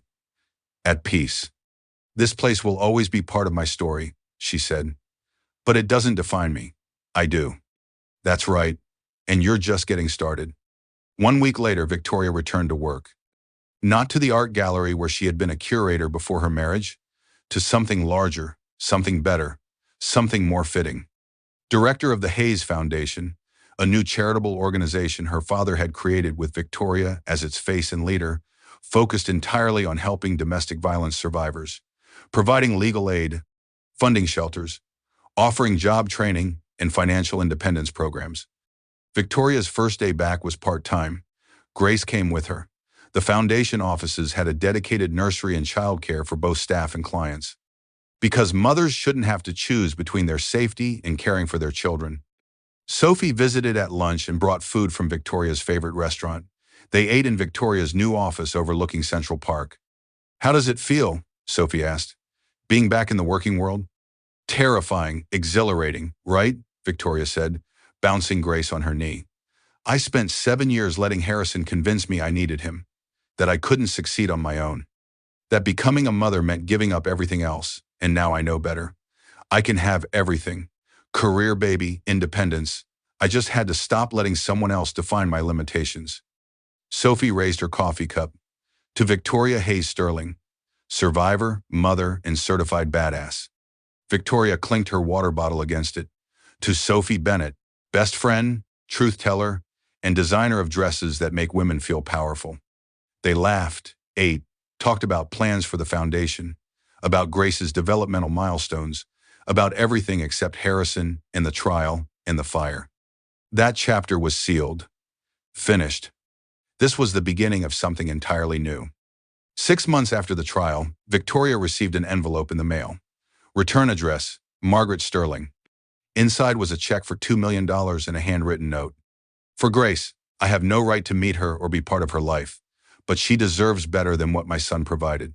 at peace. "This place will always be part of my story," she said. "But it doesn't define me. I do." "That's right. And you're just getting started." 1 week later, Victoria returned to work. Not to the art gallery where she had been a curator before her marriage, to something larger, something better, something more fitting. Director of the Hayes Foundation, a new charitable organization her father had created with Victoria as its face and leader, focused entirely on helping domestic violence survivors, providing legal aid, funding shelters, offering job training and financial independence programs. Victoria's first day back was part-time. Grace came with her. The foundation offices had a dedicated nursery and childcare for both staff and clients. Because mothers shouldn't have to choose between their safety and caring for their children. Sophie visited at lunch and brought food from Victoria's favorite restaurant. They ate in Victoria's new office overlooking Central Park. "How does it feel?" Sophie asked. "Being back in the working world?" "Terrifying, exhilarating, right?" Victoria said, bouncing Grace on her knee. "I spent 7 years letting Harrison convince me I needed him, that I couldn't succeed on my own, that becoming a mother meant giving up everything else, and now I know better. I can have everything. Career, baby, independence. I just had to stop letting someone else define my limitations." Sophie raised her coffee cup. "To Victoria Hayes Sterling, survivor, mother, and certified badass." Victoria clinked her water bottle against it. "To Sophie Bennett, best friend, truth teller, and designer of dresses that make women feel powerful." They laughed, ate, talked about plans for the foundation, about Grace's developmental milestones, about everything except Harrison and the trial and the fire. That chapter was sealed. Finished. This was the beginning of something entirely new. 6 months after the trial, Victoria received an envelope in the mail. Return address, Margaret Sterling. Inside was a check for $2 million and a handwritten note. "For Grace, I have no right to meet her or be part of her life, but she deserves better than what my son provided.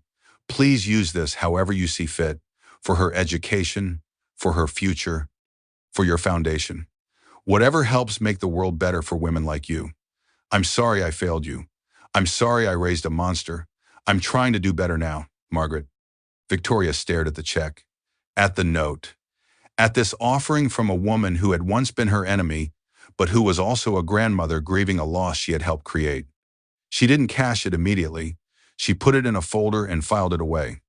Please use this however you see fit, for her education, for her future, for your foundation. Whatever helps make the world better for women like you. I'm sorry I failed you. I'm sorry I raised a monster. I'm trying to do better now, Margaret." Victoria stared at the check, at the note, at this offering from a woman who had once been her enemy, but who was also a grandmother grieving a loss she had helped create. She didn't cash it immediately. She put it in a folder and filed it away.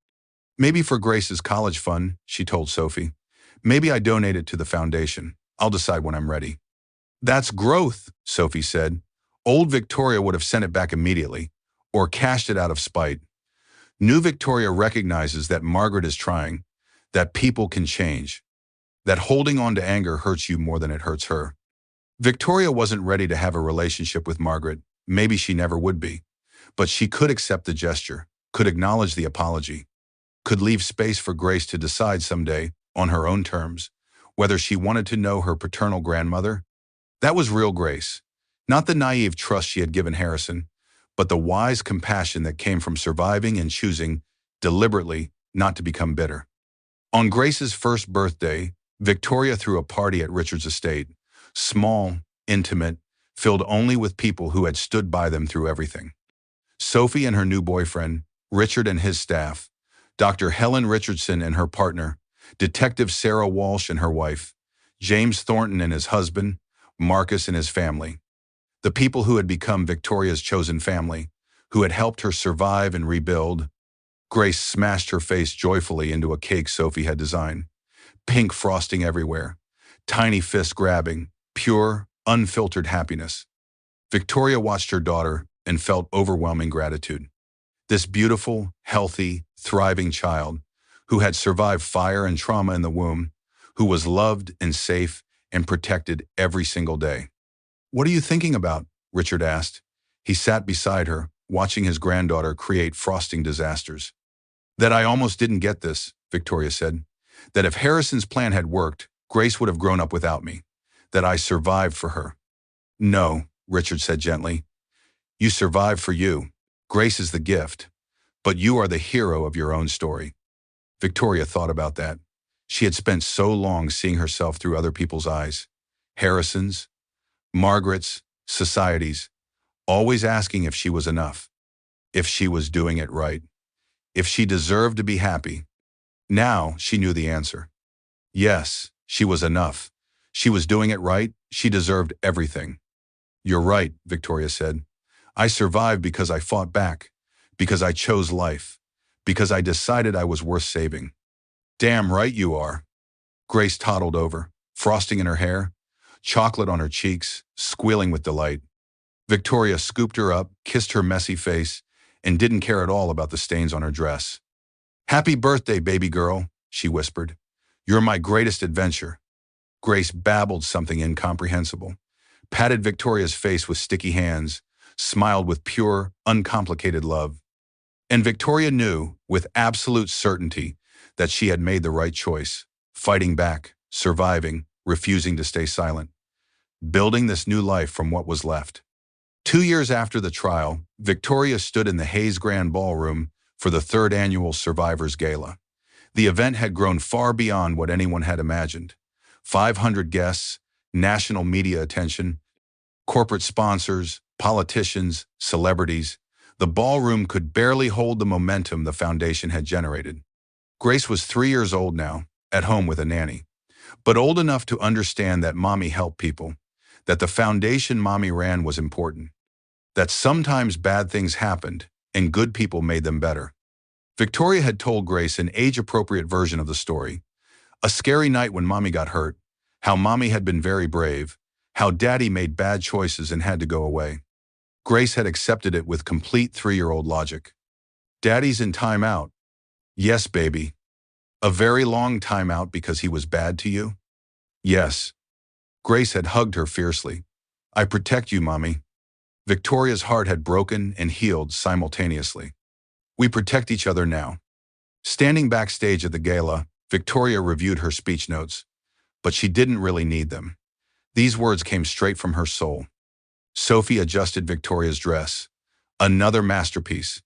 "Maybe for Grace's college fund," she told Sophie. "Maybe I donate it to the foundation. I'll decide when I'm ready." "That's growth," Sophie said. Old Victoria would have sent it back immediately, or cashed it out of spite. New Victoria recognizes that Margaret is trying, that people can change, that holding on to anger hurts you more than it hurts her. Victoria wasn't ready to have a relationship with Margaret. Maybe she never would be. But she could accept the gesture, could acknowledge the apology, could leave space for Grace to decide someday, on her own terms, whether she wanted to know her paternal grandmother. That was real Grace. Not the naive trust she had given Harrison, but the wise compassion that came from surviving and choosing, deliberately, not to become bitter. On Grace's first birthday, Victoria threw a party at Richard's estate. Small, intimate, filled only with people who had stood by them through everything. Sophie and her new boyfriend, Richard and his staff, Dr. Helen Richardson and her partner, Detective Sarah Walsh and her wife, James Thornton and his husband, Marcus and his family. The people who had become Victoria's chosen family, who had helped her survive and rebuild. Grace smashed her face joyfully into a cake Sophie had designed. Pink frosting everywhere, tiny fists grabbing, pure, unfiltered happiness. Victoria watched her daughter and felt overwhelming gratitude. This beautiful, healthy, thriving child, who had survived fire and trauma in the womb, who was loved and safe and protected every single day. "What are you thinking about?" Richard asked. He sat beside her, watching his granddaughter create frosting disasters. "That I almost didn't get this," Victoria said. "That if Harrison's plan had worked, Grace would have grown up without me. That I survived for her." "No," Richard said gently. "You survived for you. Grace is the gift. But you are the hero of your own story." Victoria thought about that. She had spent so long seeing herself through other people's eyes. Harrison's, Margaret's, society's, always asking if she was enough, if she was doing it right, if she deserved to be happy. Now she knew the answer. Yes, she was enough. She was doing it right. She deserved everything. "You're right," Victoria said. "I survived because I fought back, because I chose life, because I decided I was worth saving." "Damn right you are." Grace toddled over, frosting in her hair, chocolate on her cheeks, squealing with delight. Victoria scooped her up, kissed her messy face, and didn't care at all about the stains on her dress. "Happy birthday, baby girl," she whispered. "You're my greatest adventure." Grace babbled something incomprehensible, patted Victoria's face with sticky hands, smiled with pure, uncomplicated love. And Victoria knew, with absolute certainty, that she had made the right choice, fighting back, surviving, refusing to stay silent, building this new life from what was left. 2 years after the trial, Victoria stood in the Hayes Grand Ballroom for the third annual Survivors Gala. The event had grown far beyond what anyone had imagined. 500 guests, national media attention, corporate sponsors, politicians, celebrities. The ballroom could barely hold the momentum the foundation had generated. Grace was 3 years old now, at home with a nanny, but old enough to understand that mommy helped people, that the foundation mommy ran was important, that sometimes bad things happened and good people made them better. Victoria had told Grace an age-appropriate version of the story. A scary night when mommy got hurt, how mommy had been very brave, how daddy made bad choices and had to go away. Grace had accepted it with complete 3-year-old logic. "Daddy's in timeout." "Yes, baby." "A very long timeout because he was bad to you?" "Yes." Grace had hugged her fiercely. "I protect you, mommy." Victoria's heart had broken and healed simultaneously. "We protect each other now." Standing backstage at the gala, Victoria reviewed her speech notes, but she didn't really need them. These words came straight from her soul. Sophie adjusted Victoria's dress. Another masterpiece.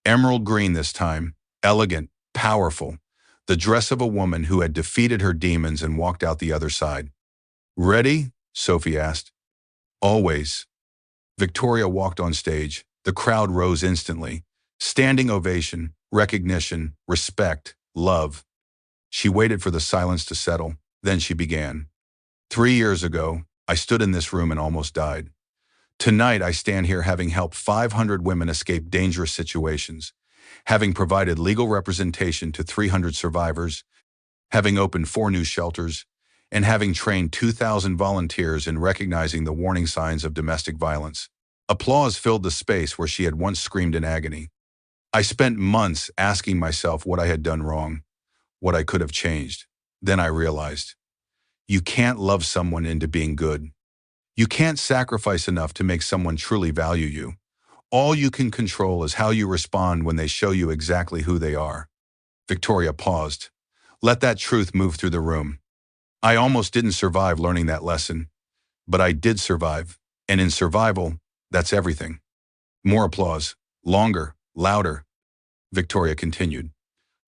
Emerald green this time, elegant, powerful. The dress of a woman who had defeated her demons and walked out the other side. "Ready?" Sophie asked. "Always." Victoria walked on stage. The crowd rose instantly. Standing ovation, recognition, respect, love. She waited for the silence to settle. Then she began. "3 years ago, I stood in this room and almost died. Tonight I stand here having helped 500 women escape dangerous situations, having provided legal representation to 300 survivors, having opened 4 new shelters, and having trained 2,000 volunteers in recognizing the warning signs of domestic violence." Applause filled the space where she had once screamed in agony. "I spent months asking myself what I had done wrong, what I could have changed. Then I realized, you can't love someone into being good. You can't sacrifice enough to make someone truly value you. All you can control is how you respond when they show you exactly who they are." Victoria paused. Let that truth move through the room. "I almost didn't survive learning that lesson, but I did survive. And in survival, that's everything." More applause. Longer, louder. Victoria continued.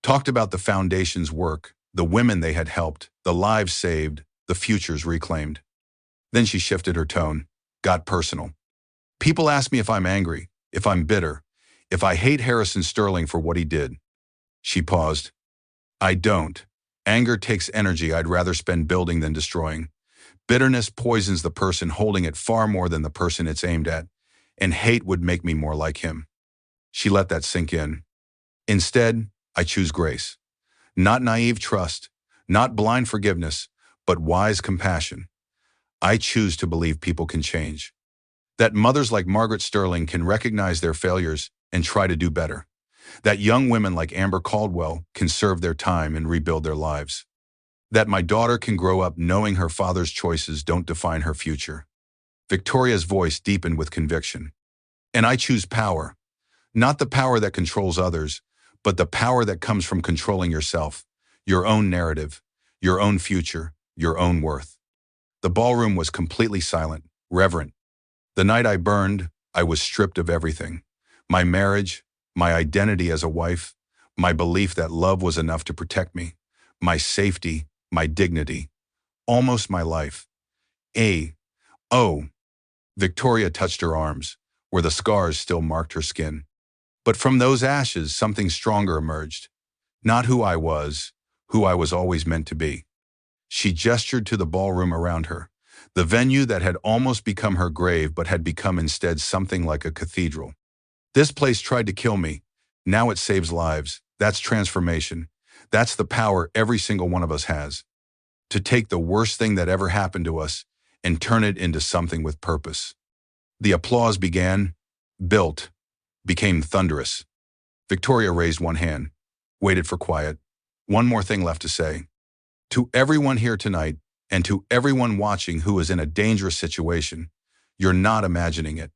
Talked about the foundation's work, the women they had helped, the lives saved, the futures reclaimed. Then she shifted her tone, got personal. "People ask me if I'm angry, if I'm bitter, if I hate Harrison Sterling for what he did." She paused. "I don't. Anger takes energy I'd rather spend building than destroying. Bitterness poisons the person holding it far more than the person it's aimed at, and hate would make me more like him." She let that sink in. "Instead, I choose grace. Not naive trust, not blind forgiveness, but wise compassion. I choose to believe people can change. That mothers like Margaret Sterling can recognize their failures and try to do better. That young women like Amber Caldwell can serve their time and rebuild their lives. That my daughter can grow up knowing her father's choices don't define her future. Victoria's voice deepened with conviction. And I choose power. Not the power that controls others, but the power that comes from controlling yourself, your own narrative, your own future, your own worth. The ballroom was completely silent, reverent. The night I burned, I was stripped of everything. My marriage, my identity as a wife, my belief that love was enough to protect me, my safety, my dignity, almost my life. Oh, Victoria touched her arms, where the scars still marked her skin. But from those ashes, something stronger emerged. Not who I was always meant to be. She gestured to the ballroom around her, the venue that had almost become her grave but had become instead something like a cathedral. This place tried to kill me. Now it saves lives. That's transformation. That's the power every single one of us has. To take the worst thing that ever happened to us and turn it into something with purpose. The applause became thunderous. Victoria raised one hand, waited for quiet. One more thing left to say. To everyone here tonight, and to everyone watching who is in a dangerous situation, you're not imagining it.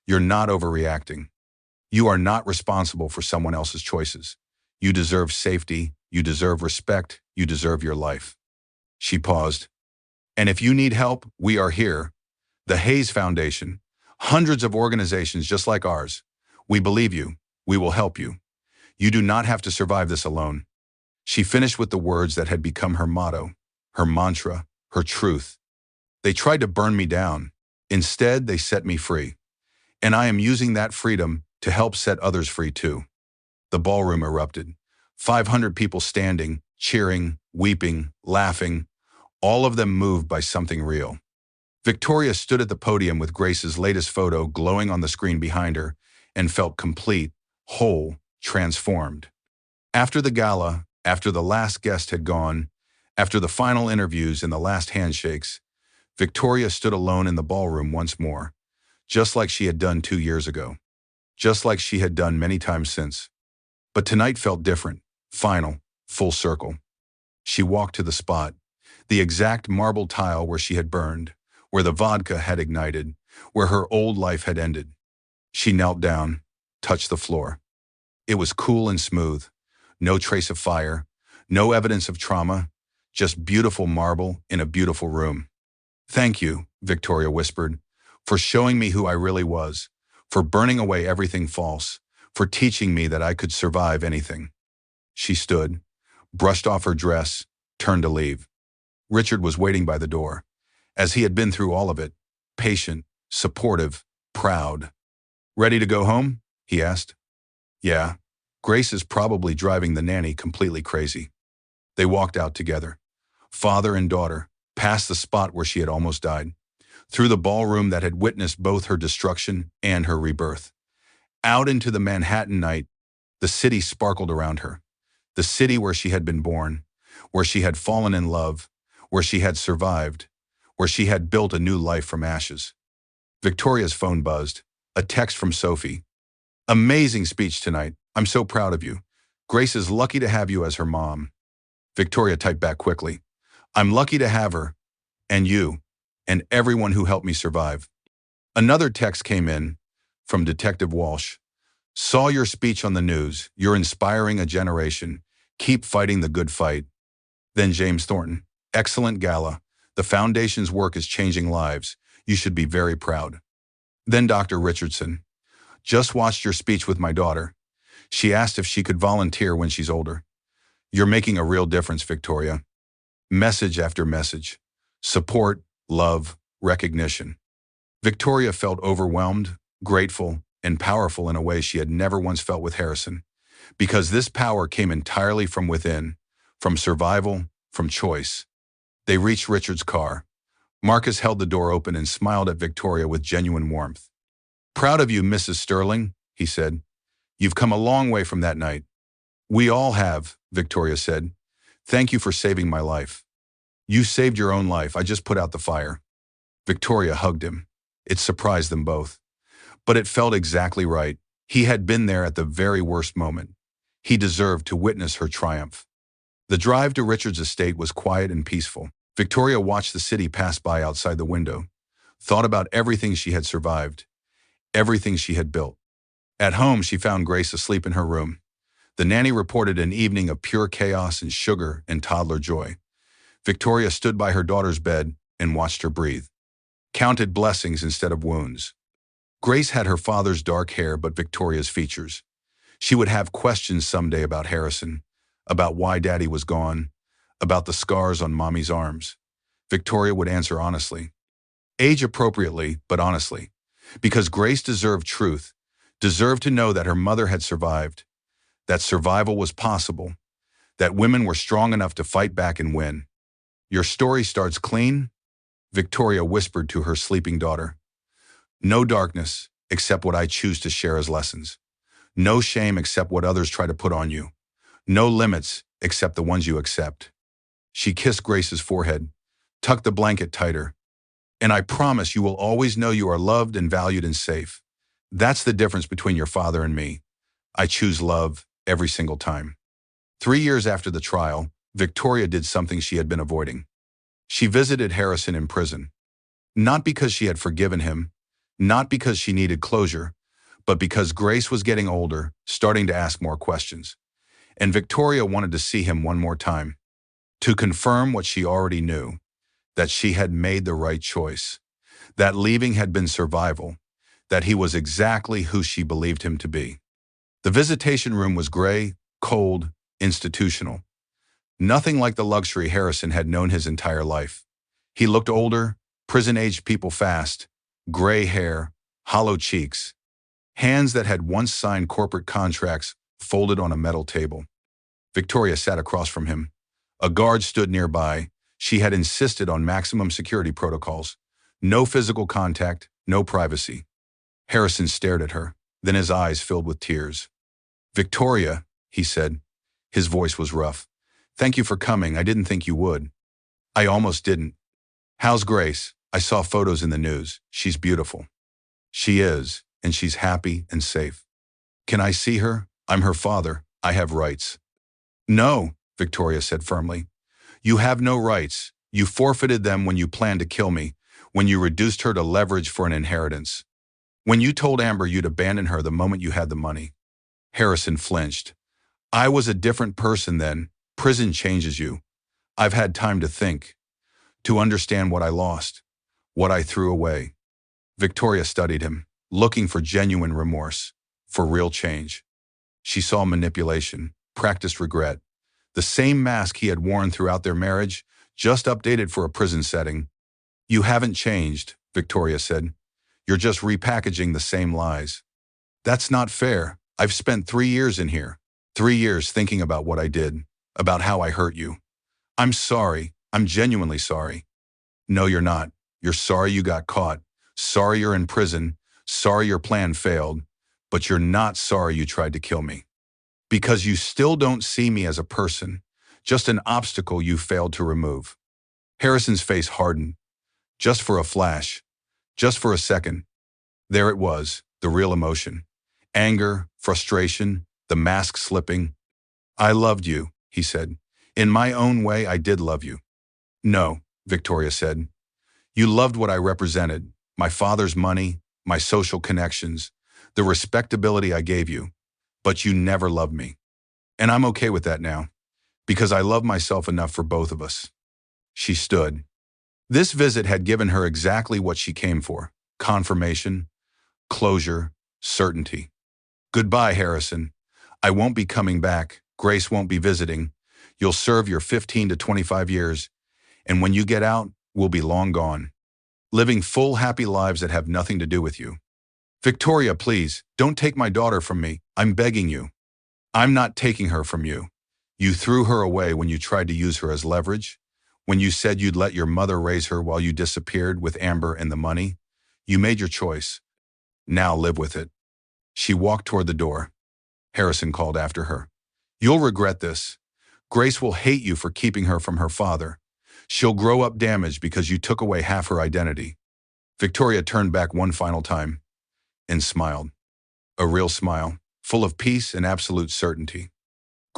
You're not overreacting. You are not responsible for someone else's choices. You deserve safety, you deserve respect, you deserve your life. She paused. And if you need help, we are here. The Hayes Foundation, hundreds of organizations just like ours. We believe you. We will help you. You do not have to survive this alone. She finished with the words that had become her motto, her mantra, her truth. They tried to burn me down. Instead, they set me free. And I am using that freedom to help set others free too. The ballroom erupted. 500 people standing, cheering, weeping, laughing, all of them moved by something real. Victoria stood at the podium with Grace's latest photo glowing on the screen behind her and felt complete, whole, transformed. After the gala, after the last guest had gone, after the final interviews and the last handshakes, Victoria stood alone in the ballroom once more, just like she had done 2 years ago, just like she had done many times since. But tonight felt different, final, full circle. She walked to the spot, the exact marble tile where she had burned, where the vodka had ignited, where her old life had ended. She knelt down, touched the floor. It was cool and smooth, no trace of fire, no evidence of trauma, just beautiful marble in a beautiful room. Thank you, Victoria whispered, for showing me who I really was, for burning away everything false, for teaching me that I could survive anything. She stood, brushed off her dress, turned to leave. Richard was waiting by the door, as he had been through all of it, patient, supportive, proud. Ready to go home? He asked. Yeah. Grace is probably driving the nanny completely crazy. They walked out together, father and daughter, past the spot where she had almost died, through the ballroom that had witnessed both her destruction and her rebirth. Out into the Manhattan night, the city sparkled around her, the city where she had been born, where she had fallen in love, where she had survived, where she had built a new life from ashes. Victoria's phone buzzed, a text from Sophie. Amazing speech tonight. I'm so proud of you. Grace is lucky to have you as her mom. Victoria typed back quickly. I'm lucky to have her, and you, and everyone who helped me survive. Another text came in from Detective Walsh. Saw your speech on the news. You're inspiring a generation. Keep fighting the good fight. Then James Thornton. Excellent Gala. The foundation's work is changing lives. You should be very proud. Then Dr. Richardson. Just watched your speech with my daughter. She asked if she could volunteer when she's older. You're making a real difference, Victoria. Message after message. Support, love, recognition. Victoria felt overwhelmed, grateful, and powerful in a way she had never once felt with Harrison, because this power came entirely from within, from survival, from choice. They reached Richard's car. Marcus held the door open and smiled at Victoria with genuine warmth. Proud of you, Mrs. Sterling, he said. You've come a long way from that night. We all have, Victoria said. Thank you for saving my life. You saved your own life. I just put out the fire. Victoria hugged him. It surprised them both. But it felt exactly right. He had been there at the very worst moment. He deserved to witness her triumph. The drive to Richard's estate was quiet and peaceful. Victoria watched the city pass by outside the window, thought about everything she had survived, everything she had built. At home, she found Grace asleep in her room. The nanny reported an evening of pure chaos and sugar and toddler joy. Victoria stood by her daughter's bed and watched her breathe, counted blessings instead of wounds. Grace had her father's dark hair but Victoria's features. She would have questions someday about Harrison, about why Daddy was gone, about the scars on Mommy's arms. Victoria would answer honestly. Age appropriately, but honestly. Because Grace deserved truth, deserved to know that her mother had survived, that survival was possible, that women were strong enough to fight back and win. Your story starts clean, Victoria whispered to her sleeping daughter. No darkness, except what I choose to share as lessons. No shame except what others try to put on you. No limits except the ones you accept. She kissed Grace's forehead, tucked the blanket tighter. And I promise you will always know you are loved and valued and safe. That's the difference between your father and me. I choose love every single time. 3 years after the trial, Victoria did something she had been avoiding. She visited Harrison in prison. Not because she had forgiven him, not because she needed closure, but because Grace was getting older, starting to ask more questions. And Victoria wanted to see him one more time, to confirm what she already knew, that she had made the right choice, that leaving had been survival, that he was exactly who she believed him to be. The visitation room was gray, cold, institutional. Nothing like the luxury Harrison had known his entire life. He looked older, prison-aged people fast, gray hair, hollow cheeks, hands that had once signed corporate contracts folded on a metal table. Victoria sat across from him. A guard stood nearby. She had insisted on maximum security protocols. No physical contact, no privacy. Harrison stared at her, then his eyes filled with tears. Victoria, he said. His voice was rough. Thank you for coming. I didn't think you would. I almost didn't. How's Grace? I saw photos in the news. She's beautiful. She is, and she's happy and safe. Can I see her? I'm her father. I have rights. No, Victoria said firmly. You have no rights. You forfeited them when you planned to kill me, when you reduced her to leverage for an inheritance. When you told Amber you'd abandon her the moment you had the money. Harrison flinched. I was a different person then. Prison changes you. I've had time to think, to understand what I lost, what I threw away. Victoria studied him, looking for genuine remorse, for real change. She saw manipulation, practiced regret, the same mask he had worn throughout their marriage, just updated for a prison setting. You haven't changed, Victoria said. You're just repackaging the same lies. That's not fair. I've spent 3 years in here. 3 years thinking about what I did, about how I hurt you. I'm sorry. I'm genuinely sorry. No, you're not. You're sorry you got caught. Sorry you're in prison. Sorry your plan failed. But you're not sorry you tried to kill me. Because you still don't see me as a person, just an obstacle you failed to remove. Harrison's face hardened. Just for a flash. Just for a second. There it was, the real emotion. Anger, frustration, the mask slipping. I loved you, he said. In my own way, I did love you. No, Victoria said. You loved what I represented, my father's money, my social connections, the respectability I gave you. But you never loved me. And I'm okay with that now, because I love myself enough for both of us. She stood. This visit had given her exactly what she came for: confirmation, closure, certainty. Goodbye, Harrison. I won't be coming back. Grace won't be visiting. You'll serve your 15 to 25 years, and when you get out, we'll be long gone, living full, happy lives that have nothing to do with you. Victoria, please, don't take my daughter from me. I'm begging you. I'm not taking her from you. You threw her away when you tried to use her as leverage, when you said you'd let your mother raise her while you disappeared with Amber and the money. You made your choice. Now live with it. She walked toward the door. Harrison called after her. You'll regret this. Grace will hate you for keeping her from her father. She'll grow up damaged because you took away half her identity. Victoria turned back one final time and smiled. A real smile, full of peace and absolute certainty.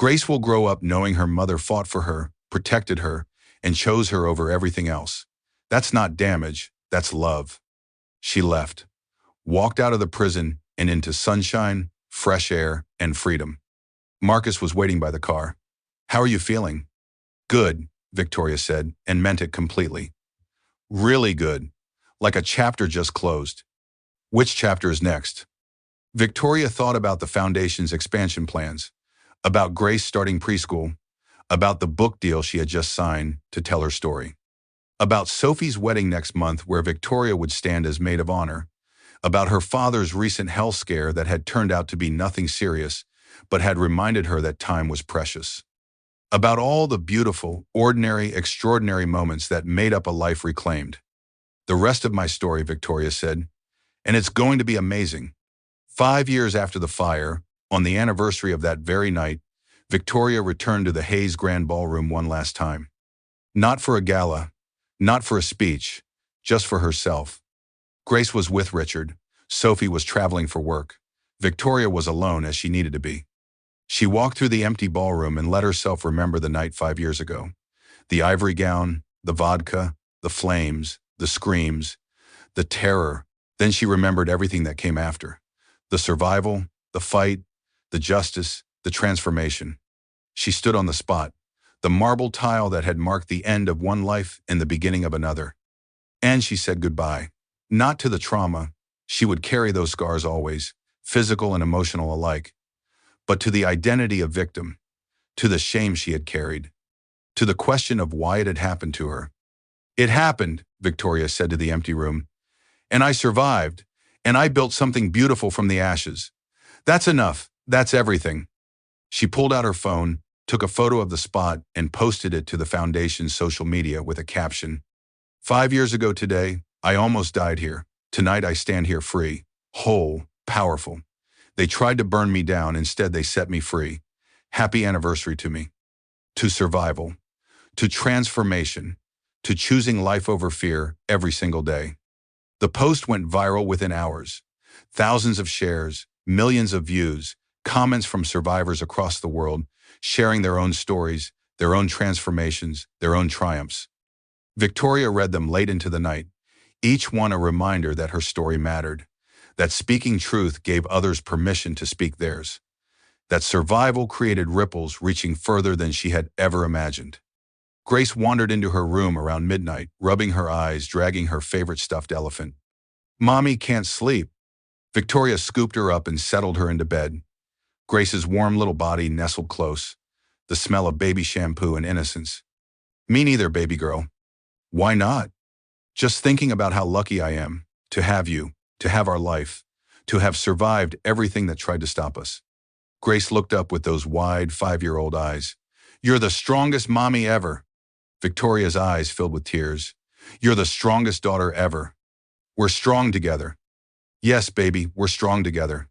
Grace will grow up knowing her mother fought for her, protected her, and chose her over everything else. That's not damage, that's love. She left, walked out of the prison and into sunshine, fresh air, and freedom. Marcus was waiting by the car. "How are you feeling?" "Good," Victoria said, and meant it completely. "Really good. Like a chapter just closed." "Which chapter is next?" Victoria thought about the Foundation's expansion plans, about Grace starting preschool, about the book deal she had just signed to tell her story, about Sophie's wedding next month where Victoria would stand as maid of honor, about her father's recent health scare that had turned out to be nothing serious, but had reminded her that time was precious. About all the beautiful, ordinary, extraordinary moments that made up a life reclaimed. "The rest of my story," Victoria said, "and it's going to be amazing." 5 years after the fire, on the anniversary of that very night, Victoria returned to the Hayes Grand Ballroom one last time. Not for a gala, not for a speech, just for herself. Grace was with Richard. Sophie was traveling for work. Victoria was alone as she needed to be. She walked through the empty ballroom and let herself remember the night 5 years ago. The ivory gown, the vodka, the flames, the screams, the terror. Then she remembered everything that came after. The survival, the fight, the justice, the transformation. She stood on the spot, the marble tile that had marked the end of one life and the beginning of another. And she said goodbye. Not to the trauma. She would carry those scars always, physical and emotional alike. But to the identity of victim, to the shame she had carried, to the question of why it had happened to her. "It happened," Victoria said to the empty room. "And I survived, and I built something beautiful from the ashes. That's enough. That's everything." She pulled out her phone, took a photo of the spot, and posted it to the Foundation's social media with a caption. "5 years ago today, I almost died here. Tonight I stand here free, whole, powerful. They tried to burn me down, instead they set me free. Happy anniversary to me." To survival, to transformation, to choosing life over fear every single day. The post went viral within hours. Thousands of shares, millions of views, comments from survivors across the world, sharing their own stories, their own transformations, their own triumphs. Victoria read them late into the night, each one a reminder that her story mattered, that speaking truth gave others permission to speak theirs, that survival created ripples reaching further than she had ever imagined. Grace wandered into her room around midnight, rubbing her eyes, dragging her favorite stuffed elephant. "Mommy can't sleep." Victoria scooped her up and settled her into bed. Grace's warm little body nestled close, the smell of baby shampoo and innocence. "Me neither, baby girl." "Why not?" "Just thinking about how lucky I am to have you, to have our life, to have survived everything that tried to stop us." Grace looked up with those wide 5-year-old eyes. "You're the strongest mommy ever." Victoria's eyes filled with tears. "You're the strongest daughter ever. We're strong together." "Yes, baby, we're strong together."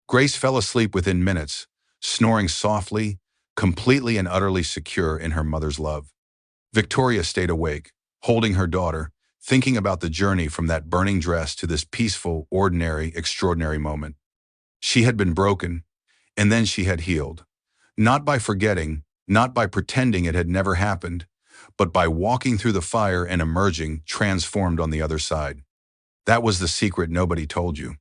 Grace fell asleep within minutes, snoring softly, completely and utterly secure in her mother's love. Victoria stayed awake, holding her daughter, thinking about the journey from that burning dress to this peaceful, ordinary, extraordinary moment. She had been broken, and then she had healed. Not by forgetting, not by pretending it had never happened, but by walking through the fire and emerging transformed on the other side. That was the secret nobody told you.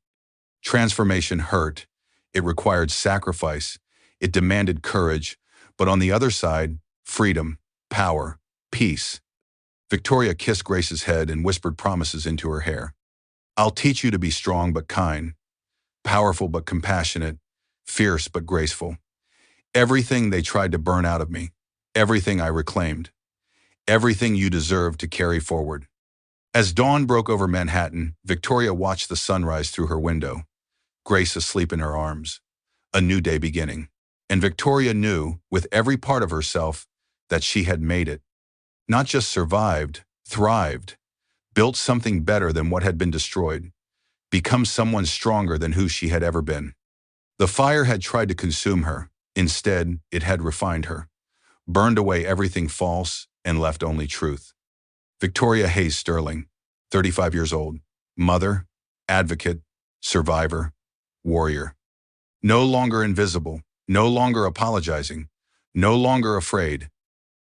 Transformation hurt. It required sacrifice. It demanded courage. But on the other side, freedom, power, peace. Victoria kissed Grace's head and whispered promises into her hair. "I'll teach you to be strong but kind, powerful but compassionate, fierce but graceful. Everything they tried to burn out of me, everything I reclaimed, everything you deserve to carry forward." As dawn broke over Manhattan, Victoria watched the sunrise through her window, Grace asleep in her arms. A new day beginning. And Victoria knew, with every part of herself, that she had made it. Not just survived, thrived, built something better than what had been destroyed, become someone stronger than who she had ever been. The fire had tried to consume her. Instead, it had refined her, burned away everything false, and left only truth. Victoria Hayes Sterling, 35 years old, mother, advocate, survivor, warrior. No longer invisible, no longer apologizing, No longer afraid,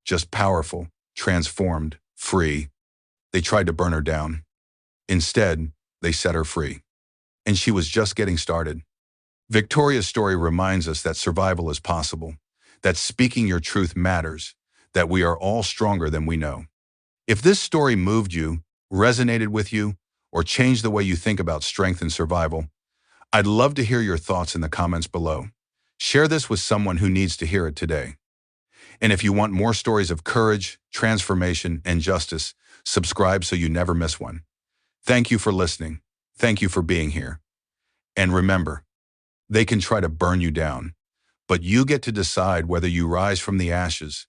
just powerful, transformed, free. They tried to burn her down. Instead, they set her free. And she was just getting started. Victoria's story reminds us that survival is possible, that speaking your truth matters, that we are all stronger than we know. If this story moved you, resonated with you, or changed the way you think about strength and survival, I'd love to hear your thoughts in the comments below. Share this with someone who needs to hear it today. And if you want more stories of courage, transformation, and justice, subscribe so you never miss one. Thank you for listening. Thank you for being here. And remember, they can try to burn you down, but you get to decide whether you rise from the ashes